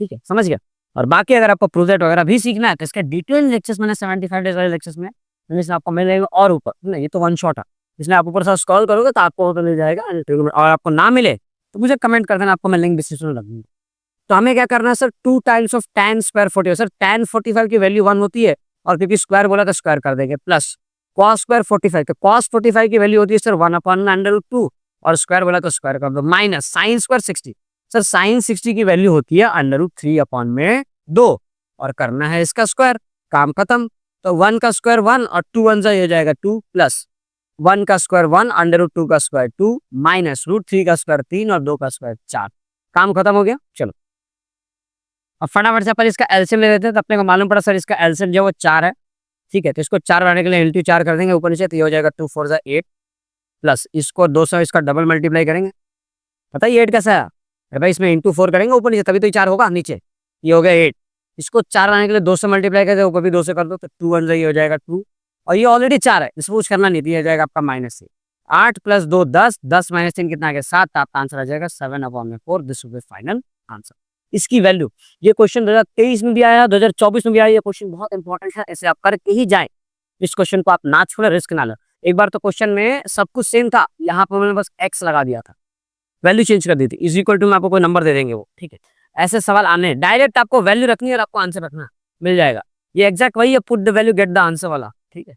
ठीक है, समझ गया? और बाकी अगर आपको प्रोजेक्ट वगैरह भी सीखना है तो इसके डिटेल लेक्चर्स मैंने 75 डेज वाले लेक्चर्स में जिसमें आपको मिल जाएगा, और ऊपर नहीं, ये तो वन शॉट है, इसमें आप ऊपर से स्क्रॉल करोगे तो आपको तो मिल जाएगा। और आपको ना मिले तो मुझे कमेंट कर देना, आपको मैं लिंक डिस्क्रिप्शन में रख दूंगा। तो हमें क्या करना है sir, 2 times of tan square 40, sir tan 45 की वैल्यू 1 होती है, और क्योंकि स्क्वायर बोला तो स्क्वायर कर देंगे, प्लस cos स्क्वायर 45, तो cos 45 की वैल्यू होती है सर 1/√2, और स्क्वायर बोला तो स्क्वायर कर दो, minus sine square 60, sir sine 60 की वैल्यू होती है √3/2, और करना है इसका स्क्वायर, काम खत्म। तो 1 का स्क्वायर 1 और 2 1 जा, ये जाएगा 2, प्लस 1 का स्क्वायर 1, √2 का स्क्वायर 2, माइनस √3 का स्क्वायर 3 और 2 का स्क्वायर 4, काम खत्म हो गया। चलो अब फटाफट से अपन इसका एलसीएम ले लेते हैं। तो अपने को मालूम पड़ा सर इसका एलसीएम जो वो 4 है, ठीक है, तो इसको 4 बनाने के लिए इंटू 4 कर देंगे ऊपर नीचे, तो ये हो जाएगा 2 4 जा 8, प्लस इसको 200 इसका डबल मल्टीप्लाई करेंगे, पता है 8 कैसा है? अरे भाई इसमें इंटू 4 करेंगे ऊपर नीचे तभी तो ये 4 होगा, नीचे ये हो गया 8, इसको 4 बनाने के लिए 2 से मल्टीप्लाई कर दो, ऊपर भी 2 से कर दो, तो 2 1 ये हो जाएगा 2, और ये ऑलरेडी 4 है, इसको कुछ करना नहीं, दिया जाएगा आपका -3, 8 + 2 10, 10 - 3 कितना आ गया 7, आपका आंसर आ जाएगा 7/4, this will be final answer. इसकी वैल्यू, ये क्वेश्चन 2023 में भी आया, 2024 में भी आया, ये क्वेश्चन बहुत इंपॉर्टेंट है, ऐसे आप करके ही जाए, इस क्वेश्चन को आप ना छोड़े, रिस्क ना लो। एक बार तो क्वेश्चन में सब कुछ सेम था, यहाँ पर मैंने बस x लगा दिया था, वैल्यू चेंज कर दी थी, इज इक्वल टू में आपको कोई नंबर दे देंगे वो, ठीक है? ऐसे सवाल आने डायरेक्ट आपको वैल्यू रखनी है और आपको आंसर रखना मिल जाएगा, ये एग्जैक्ट वही है, put the value get the answer वाला, ठीक है?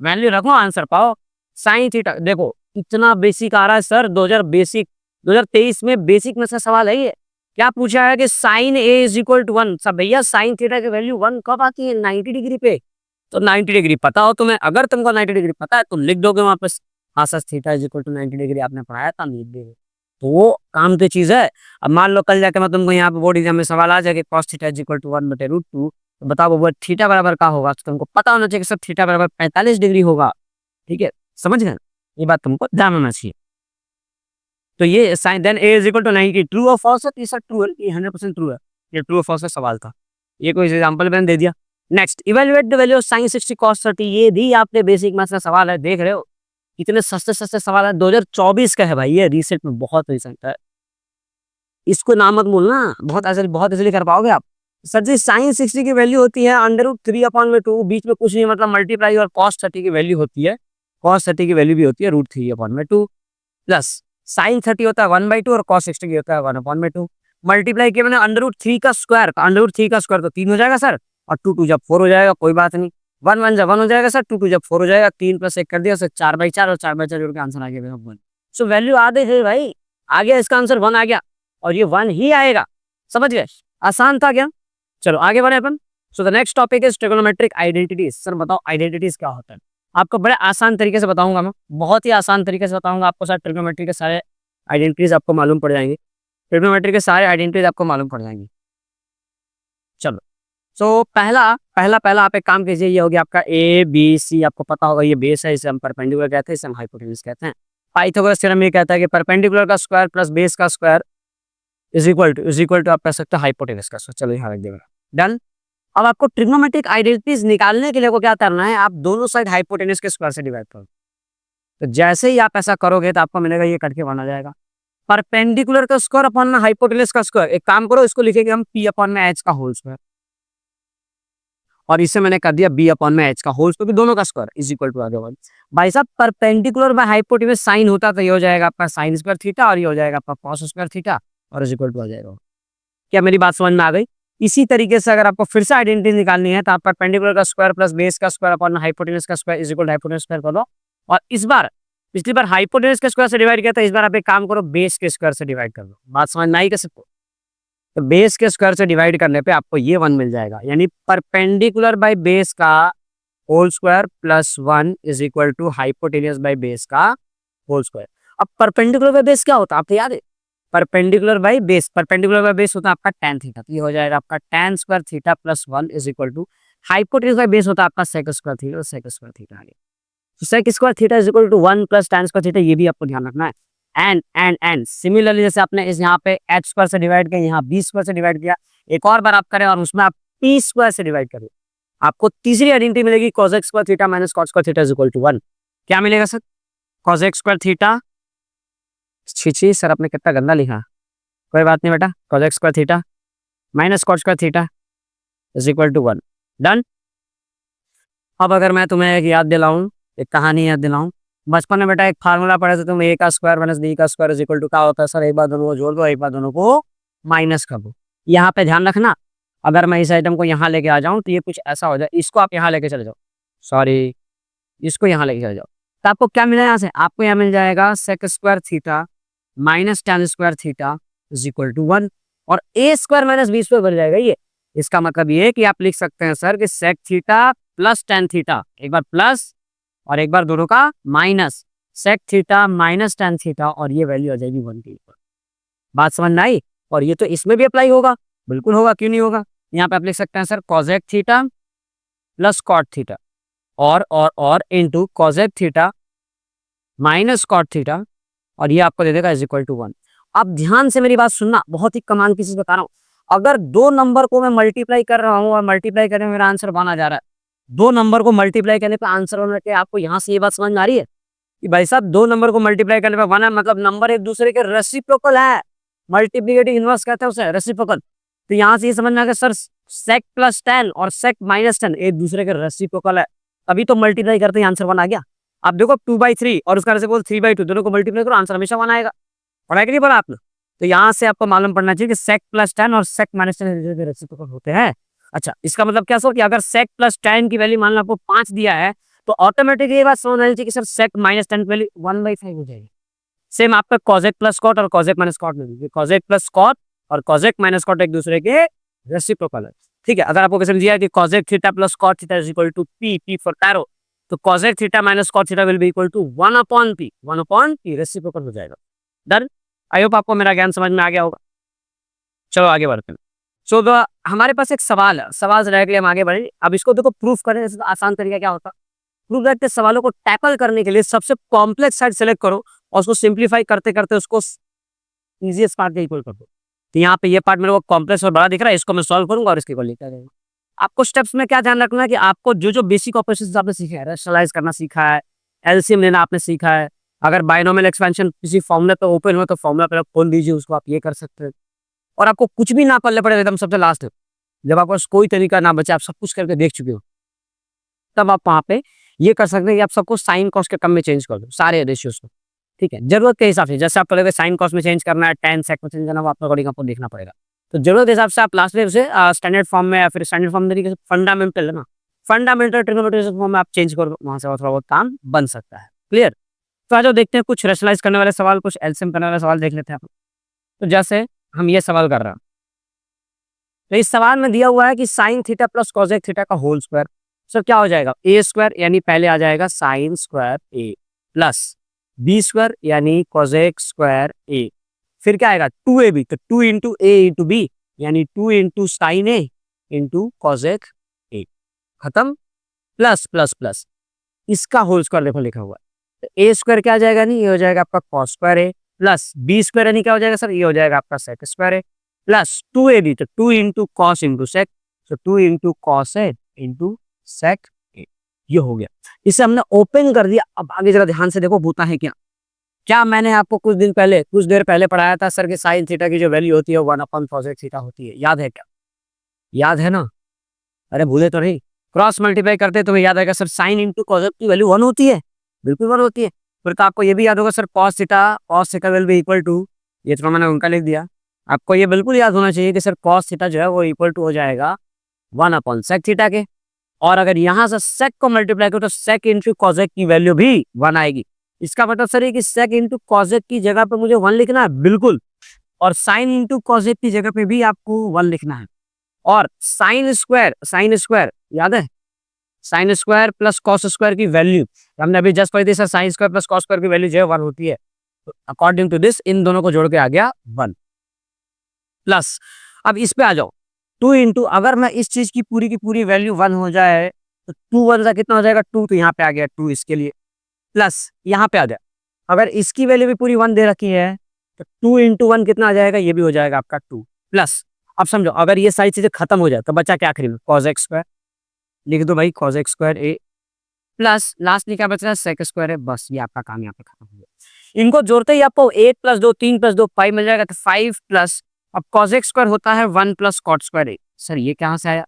वैल्यू रखो आंसर पाओ। साइन थीटा देखो इतना बेसिक आ रहा है सर, 2000 बेसिक 2023 में बेसिक में से सवाल है ये। क्या पूछा है कि sine A is equal to 1। सब भैया साइन थीटा की वैल्यू 1 कब आती है? 90 डिग्री पे। तो 90 डिग्री पता हो तुम्हें, अगर तुमको 90 डिग्री पता है तो लिख दोगे वापस, हाँ sir theta is equal to 90 degree आपने पढ़ाया था, लिख देंगे। तो वो काम की चीज है। अब मान लो कल जाके मैं तुमको यहाँ पे बोर्ड एग्जाम में सवाल आ जाए कि cos theta is equal to 1/√2, तो बताओ वो थीटा बराबर का होगा, तो तुमको पता होना चाहिए कि सर थीटा बराबर 45 डिग्री होगा। ठीक है, समझ गए? ये बात तुमको ध्यान होना चाहिए। तो ये sine then A is equal to 90, true और फॉल्स है? तो ये सर ट्रू है, ये 100% ट्रू है। ये ट्रू और फॉल्स का सवाल था, ये कोई एग्जांपल मैंने दे दिया। Next, evaluate the value of sin 60 cos 30। ये भी आपने बेसिक मैथ्स का सवाल है, देख रहे हो कितने सस्ते सस्ते सवाल है। 2024 का है भाई, ये रिसेंट में बहुत रिसेंट है। इसको नाम मत बोलना, बहुत इजीली कर पाओगे आप। सर जी sin 60 की वैल्यू होती है √3/2, बीच में कुछ नहीं मतलब मल्टीप्लाई, और cos 30 की वैल्यू होती है, cos 30 की वैल्यू भी होती है √3/2 प्लस sin 30 होता है 1/2 और cos 60 की होता है 1/2। मल्टीप्लाई किया मैंने √3 का स्क्वायर, √3 का स्क्वायर तो 3 हो जाएगा सर, और 2 जब 4 हो जाएगा, कोई बात नहीं। 1 1 जब 1 हो जाएगा सर, 2 जब 4 हो जाएगा, 3 प्लस 1 कर दिया सर 4/4, और 4/4 जोड़ के आंसर आ गया मेरा 1। सो वैल्यू आ गई है भाई, आ गया इसका आंसर 1 आ गया, और ये 1 ही आएगा। समझ गए? आसान था क्या? चलो आगे बढ़े अपन। So the next topic is trigonometric identities. Sir बताओ आइडेंटिटीज क्या होता है? आपको बड़े आसान तरीके से बताऊंगा मैं, बहुत ही आसान तरीके से बताऊंगा आपको। सर ट्रिगोनोमेट्री के सारे आइडेंटिटीज आपको मालूम पड़ जाएंगे, ट्रिगोनोमेट्री के सारे आइडेंटिटीज आपको मालूम पड़ जाएंगे। चलो, सो पहला पहला पहला आप एक काम कीजिए, ये हो गया आपका ए बी सी। आपको पता होगा ये बेस है, इसे हम परपेंडिकुलर कहते हैं, इसे हम हाइपोटेन्यूज कहते हैं। पाइथागोरस थ्योरम ये कहता है कि परपेंडिकुलर का स्क्वायर प्लस बेस का स्क्वायर इज इक्वल टू आप कह सकते हो हाइपोटेन्यूज का स्क्वायर। चलो यहाँ रख देगा, डन। अब आपको ट्रिग्नोमेट्रिक आइडेंटिटीज निकालने के लिए को क्या करना है, आप दोनों साइड हाइपोटेन्यूज के स्क्वायर से डिवाइड करो। तो जैसे ही आप ऐसा करोगे तो आपको मिलेगा ये कट के बना जाएगा परपेंडिकुलर का स्क्वायर अपॉन हाइपोटेन्यूज का स्क्वायर। एक काम करो, इसको लिखेंगे हम p अपॉन में h का होल स्क्वायर, और इसे मैंने कर दिया b अपॉन में h का होल स्क्वायर, दोनों का स्क्वायर इज इक्वल टू आ गया 1। भाई साहब परपेंडिकुलर बाय हाइपोटेन्यूज साइन होता तो ये हो जाएगा आपका साइन स्क्वायर थीटा, और ये हो जाएगा आपका कॉस स्क्वायर थीटा, और इज इक्वल टू आ जाएगा। क्या मेरी बात समझ में आ गई? इसी तरीके से अगर आपको फिर से आइडेंटिटी निकालनी है तो आप परपेंडिकुलर का स्क्वायर प्लस बेस का स्क्वायर अपॉन हाइपोटेन्यूज का square is equal to hypotenuse square कर दो। और इस बार, पिछली बार हाइपोटेन्यूज के स्क्वायर से डिवाइड किया था, इस बार आप एक काम करो बेस के स्क्वायर से डिवाइड कर दो। बात समझ में आई कैसे? तो बेस के स्क्वायर से डिवाइड करने पे आपको ये 1 मिल जाएगा, यानी परपेंडिकुलर बाय बेस का whole square plus 1 is equal to hypotenuse by base का होल स्क्वायर। अब परपेंडिकुलर बाय बेस क्या होता है आपको याद है? परपेंडिकुलर बाय बेस होता है आपका tan थीटा, तो ये हो जाएगा आपका tan square theta plus 1 is equal to hypotenuse by base होता है आपका sec square theta, sec square theta आ गया। तो sec square theta is equal to 1 plus tan square theta, ये भी आपको ध्यान रखना है। एंड सिमिलरली जैसे आपने इस यहाँ पे h स्क्वायर से डिवाइड किया, यहाँ b स्क्वायर से डिवाइड किया, एक और बार आप करें और उसमें आप p स्क्वायर से डिवाइड करें, आपको तीसरी आइडेंटिटी मिलेगी cosec square theta minus cot square theta is equal to 1। क्या मिलेगा सर? cosec स्क्वायर थीटा, छी सर आपने कितना गंदा लिखा, कोई बात नहीं बेटा, cosec square theta minus cot square theta is equal to 1, done. अब अगर मैं तुम्हें एक याद दिलाऊं, एक कहानी याद दिलाऊं, बचपन में बेटा एक फार्मूला पढ़े थे तुम, a का स्क्वायर माइनस b का स्क्वायर इज इक्वल टू क्या होता है सर? एक बार दोनों को जोड़ दो, एक बार दोनों को माइनस कर दो। यहाँ पे ध्यान रखना, अगर मैं इस आइटम को यहाँ लेके आ जाऊं तो ये कुछ ऐसा हो जाए, इसको आप यहाँ लेके चले जाओ, सॉरी इसको यहाँ लेके चले जाओ, तो आपको क्या मिला यहाँ से? आपको यहाँ मिल जाएगा sec square theta minus tan square theta is equal to 1, और a square minus b square बन जाएगा ये। इसका मतलब ये है कि आप लिख सकते हैं सर कि sec theta plus tan theta, एक बार प्लस और एक बार दोनों का minus, sec theta minus tan theta, और ये वैल्यू आ जाएगी 1 के ऊपर। बात समझ में आई? और ये तो इसमें भी अप्लाई होगा, बिल्कुल होगा, क्यों नहीं होगा। यहाँ पे आप लिख सकते हैं sir cosec theta plus cot theta और into cosec theta minus cot theta, और ये आपको दे देगा इज इक्वल टू 1। अब ध्यान से मेरी बात सुनना, बहुत ही कमाल की चीज बता रहा हूँ। अगर दो नंबर को मैं मल्टीप्लाई कर रहा हूँ और मल्टीप्लाई करने में मेरा आंसर 1 आ जा रहा है, दो नंबर को मल्टीप्लाई करने पे आंसर होना चाहिए, आपको यहाँ से ये बात समझ में आ रही है कि भाई साहब दो नंबर को मल्टीप्लाई करने पे 1 है, मतलब नंबर एक दूसरे के रेसिप्रोकल है, मल्टीप्लिकेटिव इनवर्स कहते हैं उसे, रेसिप्रोकल। तो यहाँ से ये समझना है कि सर sec प्लस tan और sec माइनस tan एक दूसरे के रेसिप्रोकल है, तभी तो मल्टीप्लाई करते ही आंसर 1 आ गया। आप देखो 2/3 और उसका रेसिप्रोकल 3/2, दोनों को मल्टीप्लाई करो आंसर हमेशा 1 आएगा। पढ़ा कि नहीं पढ़ा आपने? तो यहाँ से आपको मालूम पड़ना चाहिए कि sec प्लस tan और sec माइनस tan रेसिप्रोकल होते हैं। अच्छा, इसका मतलब क्या सो कि अगर sec प्लस tan की वैल्यू मान लो आपको 5 दिया है, तो ऑटोमेटिकली ये बात समझ आनी चाहिए कि सर sec माइनस tan की वैल्यू 1/5 हो जाएगी। सेम आपका कॉजेक प्लस कॉट और कॉजेक माइनस कॉट में भी, कॉजेक प्लस कॉट और कॉजेक माइनस कॉट एक दूसरे के रेसिप्रोकल है। ठीक है, अगर आपको क्वेश्चन दिया है कि cosec theta plus cot theta is equal to P, P for tarot, तो cosec theta minus cot theta will be equal to 1/p, 1/p reciprocal हो जाएगा। डन। आई होप आपको मेरा ज्ञान समझ में आ गया होगा। चलो आगे बढ़ते हैं। सो हमारे पास एक सवाल है, सवाल से डायरेक्टली हम आगे बढ़े। अब इसको देखो प्रूफ करें, तो आसान तरीका क्या होता है? प्रूफ दैट के सवालों को टैकल करने के लिए सबसे कॉम्प्लेक्स साइड सेलेक्ट करो और उसको सिंप्लीफाई करते करते उसको इजीएस्ट पार्ट के इक्वल कर दो। तो यहाँ पे ये पार्ट मेरे को कॉम्प्लेक्स और बड़ा दिख रहा है, इसको मैं सॉल्व करूंगा और इसके इक्वल लिखा जाएगा। आपको स्टेप्स में क्या ध्यान रखना है कि आपको जो जो बेसिक ऑपरेशंस आपने सीखे हैं, रैशनलाइज करना सीखा है, एलसीएम लेना आपने सीखा है, अगर बायनोमियल एक्सपेंशन किसी फॉर्मूले पे ओपन हो तो फॉर्मूला पहले खोल दीजिए, उसको आप ये कर सकते हैं। और आपको कुछ भी ना करने पड़े एकदम सबसे लास्ट, जब आपके पास कोई तरीका ना बचे, आप सब कुछ करके देख चुके हो, तब आप वहाँ पे ये कर सकते हैं कि आप सबको साइन कॉस के टर्म में चेंज कर दो, सारे रेशियोज को। ठीक है, जरूरत के हिसाब से, जैसे आप पहले साइन कॉस में चेंज करना है, टेन सेक में चेंज करना है, आपको अकॉर्डिंग आपको देखना पड़ेगा। तो जरूरत के हिसाब से आप लास्ट में उसे स्टैंडर्ड फॉर्म में या फिर स्टैंडर्ड फॉर्म तरीके से फंडामेंटल है ना, फंडामेंटल ट्रिग्नोमेट्री फॉर्म में आप चेंज कर दो, वहां से थोड़ा बहुत काम बन सकता है। क्लियर? तो आज देखते हैं कुछ रेशनलाइज करने वाले सवाल, कुछ एलसीएम करने वाले सवाल देख लेते हैं आप। तो जैसे हम ये सवाल कर रहे हैं, तो इस सवाल में दिया हुआ है कि sine theta plus cosec theta का होल स्क्वायर, सर क्या हो जाएगा? ए स्क्वायर यानी पहले आ जाएगा साइन स्क्वायर ए प्लस बी स्क्वायर यानी कॉसेक स्क्वायर ए, फिर क्या आएगा 2ab, तो 2 इंटू ए इंटू बी यानी 2 इंटू साइन ए इंटू कॉसेक ए, खत्म, प्लस प्लस प्लस इसका होल स्क्वायर देखो लिखा हुआ है। तो ए स्क्वायर क्या आ जाएगा? नहीं, ये हो जाएगा आपका कॉस स्क्वायर ए प्लस बी स्क्वायर यानी क्या हो जाएगा सर? ये हो जाएगा आपका सेक स्क्वायर ए प्लस 2ab, तो 2 इंटू कॉस इंटू सेक, तो 2 into cos A into sec ए, ये हो गया। इसे हमने ओपन कर दिया। अब आगे जरा ध्यान से देखो होता है क्या। क्या मैंने आपको कुछ देर पहले पढ़ाया था सर कि साइन थीटा की जो वैल्यू होती है 1/cosec थीटा होती है, याद है क्या? याद है ना? अरे भूले तो नहीं, क्रॉस मल्टीप्लाई करते तो याद आएगा सर, साइन इंटू कॉसेक की वैल्यू 1 होती है, बिल्कुल 1 होती है। फिर तो आपको ये भी याद होगा sir, cos theta will be equal to, ये तो मैंने उनका लिख दिया, आपको ये बिल्कुल याद होना चाहिए कि सर cos थीटा जो है वो इक्वल टू हो जाएगा 1/sec थीटा के। और अगर यहाँ से sec को मल्टीप्लाई करो तो sec इंटू कॉसेक की वैल्यू भी 1 आएगी। इसका मतलब सर है कि sec इंटू कॉसेक की जगह पे मुझे 1 लिखना है, बिल्कुल, और साइन इंटू कॉसेक की जगह पे भी आपको 1 लिखना है। और साइन स्क्वायर याद है, sine square plus cos square की वैल्यू हमने अभी जस्ट पढ़ी थी sir, sine square plus cos square की वैल्यू जो है 1 होती है। तो अकॉर्डिंग टू दिस इन दोनों को जोड़ के आ गया 1 प्लस। अब इस पे आ जाओ, 2 इंटू, अगर मैं इस चीज की पूरी वैल्यू 1 हो जाए तो 2 1 का कितना हो जाएगा? 2, तो यहाँ पे आ गया 2 इसके लिए, प्लस यहाँ पे आ जाए, अगर इसकी वैल्यू भी पूरी 1 दे रखी है तो 2 इंटू 1 कितना आ जाएगा? ये भी हो जाएगा आपका 2 प्लस। अब समझो अगर ये सारी चीजें खत्म हो जाए तो बचा क्या आखिरी में? cosec स्क्वायर, लिख दो भाई cosec स्क्वायर ए प्लस लास्ट में क्या बच रहा है? sec स्क्वायर है, बस ये आपका काम यहाँ पे खत्म हो गया। इनको जोड़ते ही आपको 8 + 2 3 + 2 5 मिल जाएगा, तो 5 प्लस, अब cosec स्क्वायर होता है 1 + cot स्क्वायर ए। सर ये कहाँ से आया?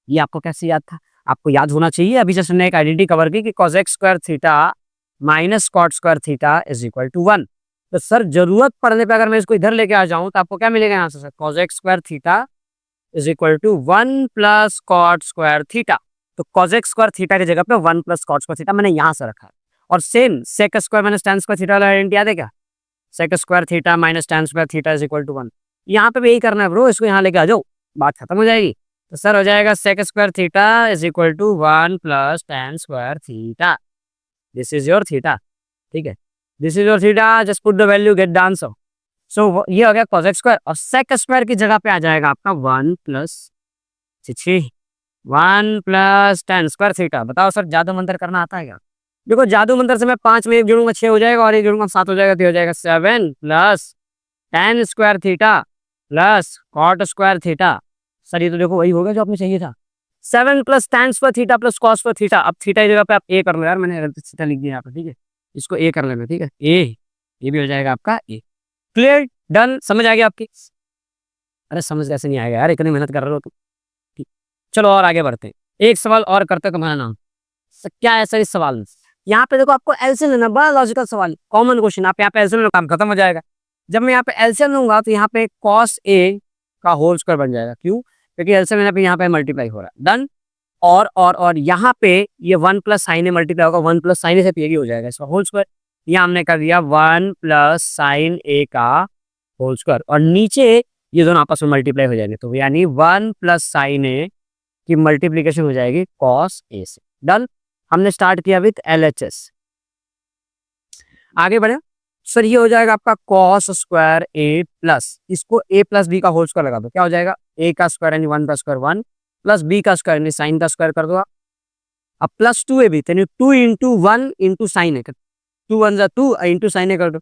ये आपको कैसे याद था? आपको याद होना चाहिए, अभी जैसे हमने एक आइडेंटिटी कवर की कि cosec square theta minus cot square theta is equal to 1। तो सर जरूरत पड़ने पे अगर मैं इसको इधर लेके आ जाऊं तो आपको क्या मिलेगा यहाँ से? Sir cosec square theta is equal to 1 + cot square theta. तो cosec स्क्वायर थीटा की जगह पे 1 + cot स्क्वायर थीटा मैंने यहाँ से रखा है। और same sec square minus tan square theta वाला आइडेंटिटी याद है क्या? sec square theta minus tan square theta is equal to 1। यहाँ पे भी यही करना है ब्रो, इसको यहाँ लेके आ जाओ, बात खत्म हो जाएगी। तो सर हो जाएगा sec square theta is equal to 1 + tan square theta, this is your theta. ठीक है, this is your theta, just put the value, get the answer. So ये हो गया cosec स्क्वायर, और sec स्क्वायर की जगह पे आ जाएगा आपका 1 + tan स्क्वायर थीटा। बताओ सर जादू मंत्र करना आता है क्या? देखो जादू मंत्र से मैं 5 में 1 जोड़ूंगा 6 हो जाएगा, और 1 जोड़ूंगा 7 हो जाएगा, तो हो जाएगा 7 + tan square theta plus cot square theta. Sir ये तो देखो वही हो गया जो आपने चाहिए था, 7 + tan square theta plus cos square theta. अब थीटा की जगह पे आप ए कर लो यार, मैंने थीटा लिख दिया यहाँ पे, ठीक है, इसको ए कर लेना, ठीक है, ये भी हो जाएगा आपका ए। क्लियर, डन, समझ आ गया आपकी? अरे समझ कैसे नहीं आएगा यार, इतनी मेहनत कर रहे हो तुम। ठीक, चलो और आगे बढ़ते हैं, एक सवाल और करते हैं तुम्हारा नाम। क्या है सर इस सवाल में? यहाँ पे देखो आपको एलसीएम लेना, बड़ा लॉजिकल सवाल, कॉमन क्वेश्चन। आप यहाँ पे एलसीएम, काम खत्म हो जाएगा। जब मैं यहाँ पे एलसीएम लूंगा तो यहाँ पे cos a का होल स्क्वायर बन जाएगा, क्यों? क्योंकि एलसीएम यहाँ पे मल्टीप्लाई हो रहा है, डन। और यहाँ पे ये 1 + sin a मल्टीप्लाई होगा, 1 + sin a से p हो जाएगा इसका होल स्क्वायर। यहाँ हमने कर दिया 1 प्लस साइन ए का होल स्क्वायर और नीचे ये दोनों आपस में मल्टीप्लाई हो जाएंगे, तो यानी 1 प्लस साइन ए की मल्टीप्लीकेशन हो जाएगी कॉस ए से। डन। हमने स्टार्ट किया विथ एलएचएस। आगे बढ़े सर, ये हो जाएगा आपका कॉस स्क्वायर ए प्लस, इसको ए प्लस बी का होल स्क्वायर लगा दो, क्या हो जाएगा ए का स्क्वायर यानी 1 का स्क्वायर 1 प्लस बी का स्क्वायर यानी साइन का स्क्वायर कर दो आप। अब प्लस 2 ए बी यानी 2 इंटू 1 इंटू साइन ए, 2 1 जा 2 इंटू साइन ए कर दो,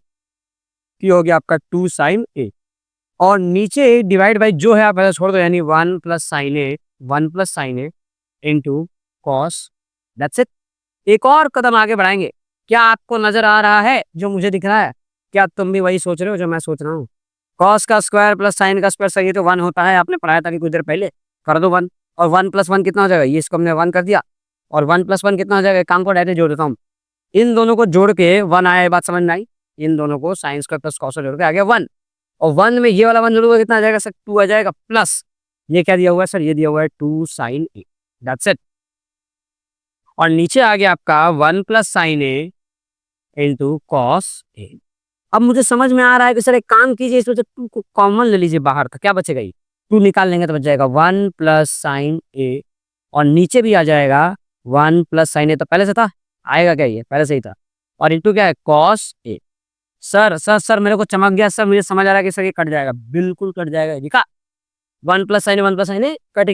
ये हो गया आपका 2 साइन ए और नीचे डिवाइड बाई जो है आप ऐसा छोड़ दो यानी 1 plus sign A into cos, that's it. एक और कदम आगे बढ़ाएंगे। क्या आपको नजर आ रहा है जो मुझे दिख रहा है? क्या तुम भी वही सोच रहे हो जो मैं सोच रहा हूँ? कॉस का स्क्वायर प्लस साइन का स्क्वायर सही है तो 1 होता है, आपने पढ़ाया था कि कुछ देर पहले। कर दो 1 और 1 प्लस 1 कितना हो जाएगा, ये इसको हमने 1 कर दिया और 1 प्लस 1 कितना हो जाएगा, काम को डायरेक्ट जोड़ देता हूँ। इन दोनों को जोड़ के 1 आया, बात समझ में आई। इन दोनों को साइन स्क्वायर प्लस कॉस जोड़ के आ गया 1 और 1 में ये वाला 1 जोड़ोगे कितना आ जाएगा सर, 2 आ जाएगा प्लस ये क्या दिया हुआ है सर, ये दिया हुआ है 2 साइन ए, दैट्स इट। और नीचे आ गया आपका 1 plus sign A into cos A. अब मुझे समझ में आ रहा है कि सर एक काम कीजिए, इसमें से 2 को कॉमन ले लीजिए बाहर, तो क्या बचेगा, ये 2 निकाल लेंगे तो बच जाएगा 1 प्लस साइन ए और नीचे भी आ जाएगा 1 प्लस साइन ए, तो पहले से था, आएगा क्या, ये पहले से ही था और इंटू क्या है कॉस ए। सर मेरे को चमक गया सर, मुझे समझ आ रहा है कि सर ये कट जाएगा, बिल्कुल कट जाएगा, दिखा 1 प्लस साइन ए कट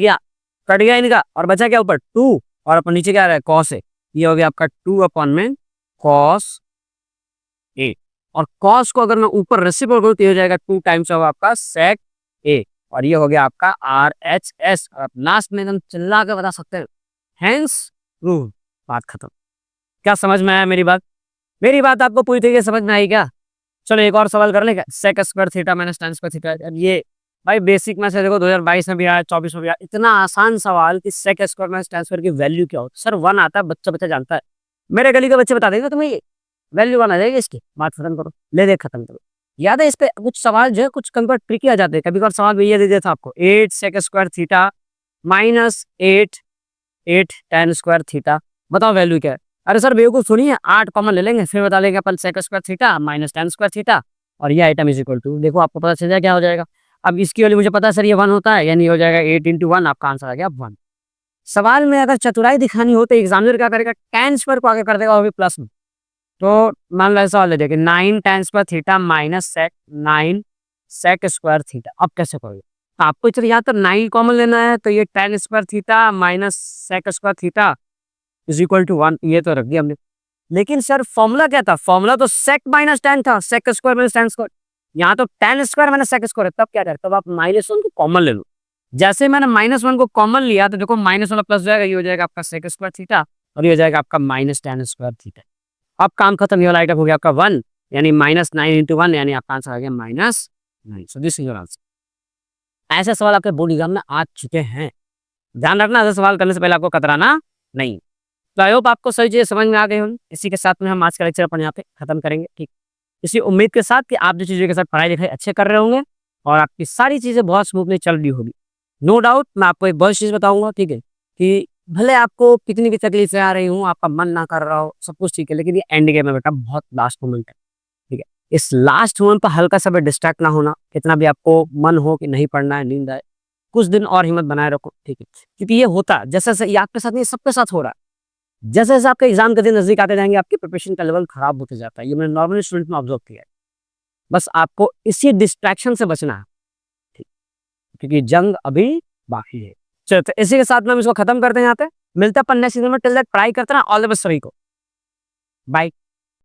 गया इनका और बचा क्या ऊपर 2 और अपन नीचे क्या आ रहा है कॉस ए, ये हो गया आपका 2 अपॉन में कॉस ए और कॉस को अगर मैं ऊपर रेसिप्रोकल करूं तो ये हो जाएगा 2 टाइम्स ऑफ आपका सेक ए और ये हो गया आपका आर एच एस। और लास्ट में एकदम चिल्ला के बता सकते हैं हेंस रूल, बात खत्म। क्या समझ में आया मेरी बात? मेरी बात आपको पूरी तरीके से समझ में आई क्या? चलो एक और सवाल कर लेगा, sec square theta minus tan square theta. अब ये भाई बेसिक में से देखो 2022 में भी आया, 24 में भी आया, इतना आसान सवाल कि sec square minus tan square की वैल्यू क्या होती है। सर 1 आता है, बच्चा जानता है, मेरे गली के बच्चे बता देंगे तुम्हें ये वैल्यू 1 आ जाएगी इसकी, बात खत्म करो, ले दे खत्म करो। याद है इस पे कुछ सवाल जो है कुछ कभी ट्रिकी आ जाते हैं, कभी कभार सवाल ये दे दिया था आपको 8 sec square theta minus 8 tan square theta, बताओ वैल्यू क्या है। अरे सर बेवकूफ सुनिए, 8 कॉमन ले लेंगे फिर बता देंगे अपन sec square theta minus tan square theta और ये आइटम इज इक्वल टू, देखो आपको पता चल जाएगा क्या हो जाएगा। अब इसकी वैल्यू मुझे पता है सर ये 1 होता है, यानी हो जाएगा 8 इंटू 1, आपका आंसर आ गया 1। सवाल में अगर चतुराई दिखानी हो तो एग्जामिनर क्या करेगा, tan स्क्वायर को आगे कर देगा वो भी प्लस में, तो मान लो ऐसा ले देखिए 9 tan square theta minus sec 9 sec square theta. अब कैसे करोगे, तो आपको चलिए यहाँ तो 9 कॉमन लेना है, तो ये tan square theta minus sec square theta is equal to 1, ये तो रख दिया हमने। लेकिन सर फॉर्मूला क्या था, फॉर्मूला तो सेक माइनस tan था, sec square minus tan square, यहाँ तो tan square minus sec square है। तब क्या करते, तब आप -1 को कॉमन ले लो। जैसे मैंने -1 को कॉमन लिया तो देखो -1 प्लस जाएगा, ये हो जाएगा आपका सेक स्क्वायर थीटा और ये हो जाएगा आपका माइनस tan स्क्वायर थीटा। अब काम खत्म, ये वाला आइटम हो गया आपका 1 यानी -9 इंटू 1 यानी आपका आंसर आ गया -9। सो दिस इज योर आंसर। ऐसे सवाल आपके बोर्ड एग्जाम में आ चुके हैं, ध्यान रखना ऐसे सवाल करने से पहले आपको कतराना नहीं। तो आई होप आपको सही चीजें समझ में आ गई होंगी। इसी के साथ में हम आज का लेक्चर अपन यहाँ पे खत्म करेंगे, ठीक। इसी उम्मीद के साथ कि आप जो चीज़ों के साथ पढ़ाई लिखाई अच्छे कर रहे होंगे और आपकी सारी चीज़ें बहुत स्मूथली चल रही होगी। नो डाउट मैं आपको एक बहुत चीज़ बताऊंगा, ठीक है, कि भले आपको कितनी भी तकलीफें आ रही हूँ, आपका मन ना कर रहा हो, सब कुछ ठीक है, लेकिन ये एंड गेम है बेटा, बहुत लास्ट मोमेंट है, ठीक है। इस लास्ट मोमेंट पर हल्का सा भी डिस्ट्रैक्ट ना होना, कितना भी आपको मन हो कि नहीं पढ़ना है, नींद आए, कुछ दिन और हिम्मत बनाए रखो, ठीक है। क्योंकि ये होता है जैसे जैसे ये आपके साथ नहीं, सबके साथ हो रहा है, जैसे जैसे आपके एग्जाम के दिन नजदीक आते जाएंगे आपके प्रिपरेशन का लेवल खराब होते जाता है। ये मैंने नॉर्मली स्टूडेंट में ऑब्जर्व किया है। बस आपको इसी डिस्ट्रैक्शन से बचना है, ठीक, क्योंकि जंग अभी बाकी है। चलो तो इसी के साथ में हम इसको खत्म करते हैं यहाँ पे, मिलते हैं अपन नेक्स्ट सीजन में। टिल दैट पढ़ाई करते ना, ऑल द बेस्ट सभी को, बाय।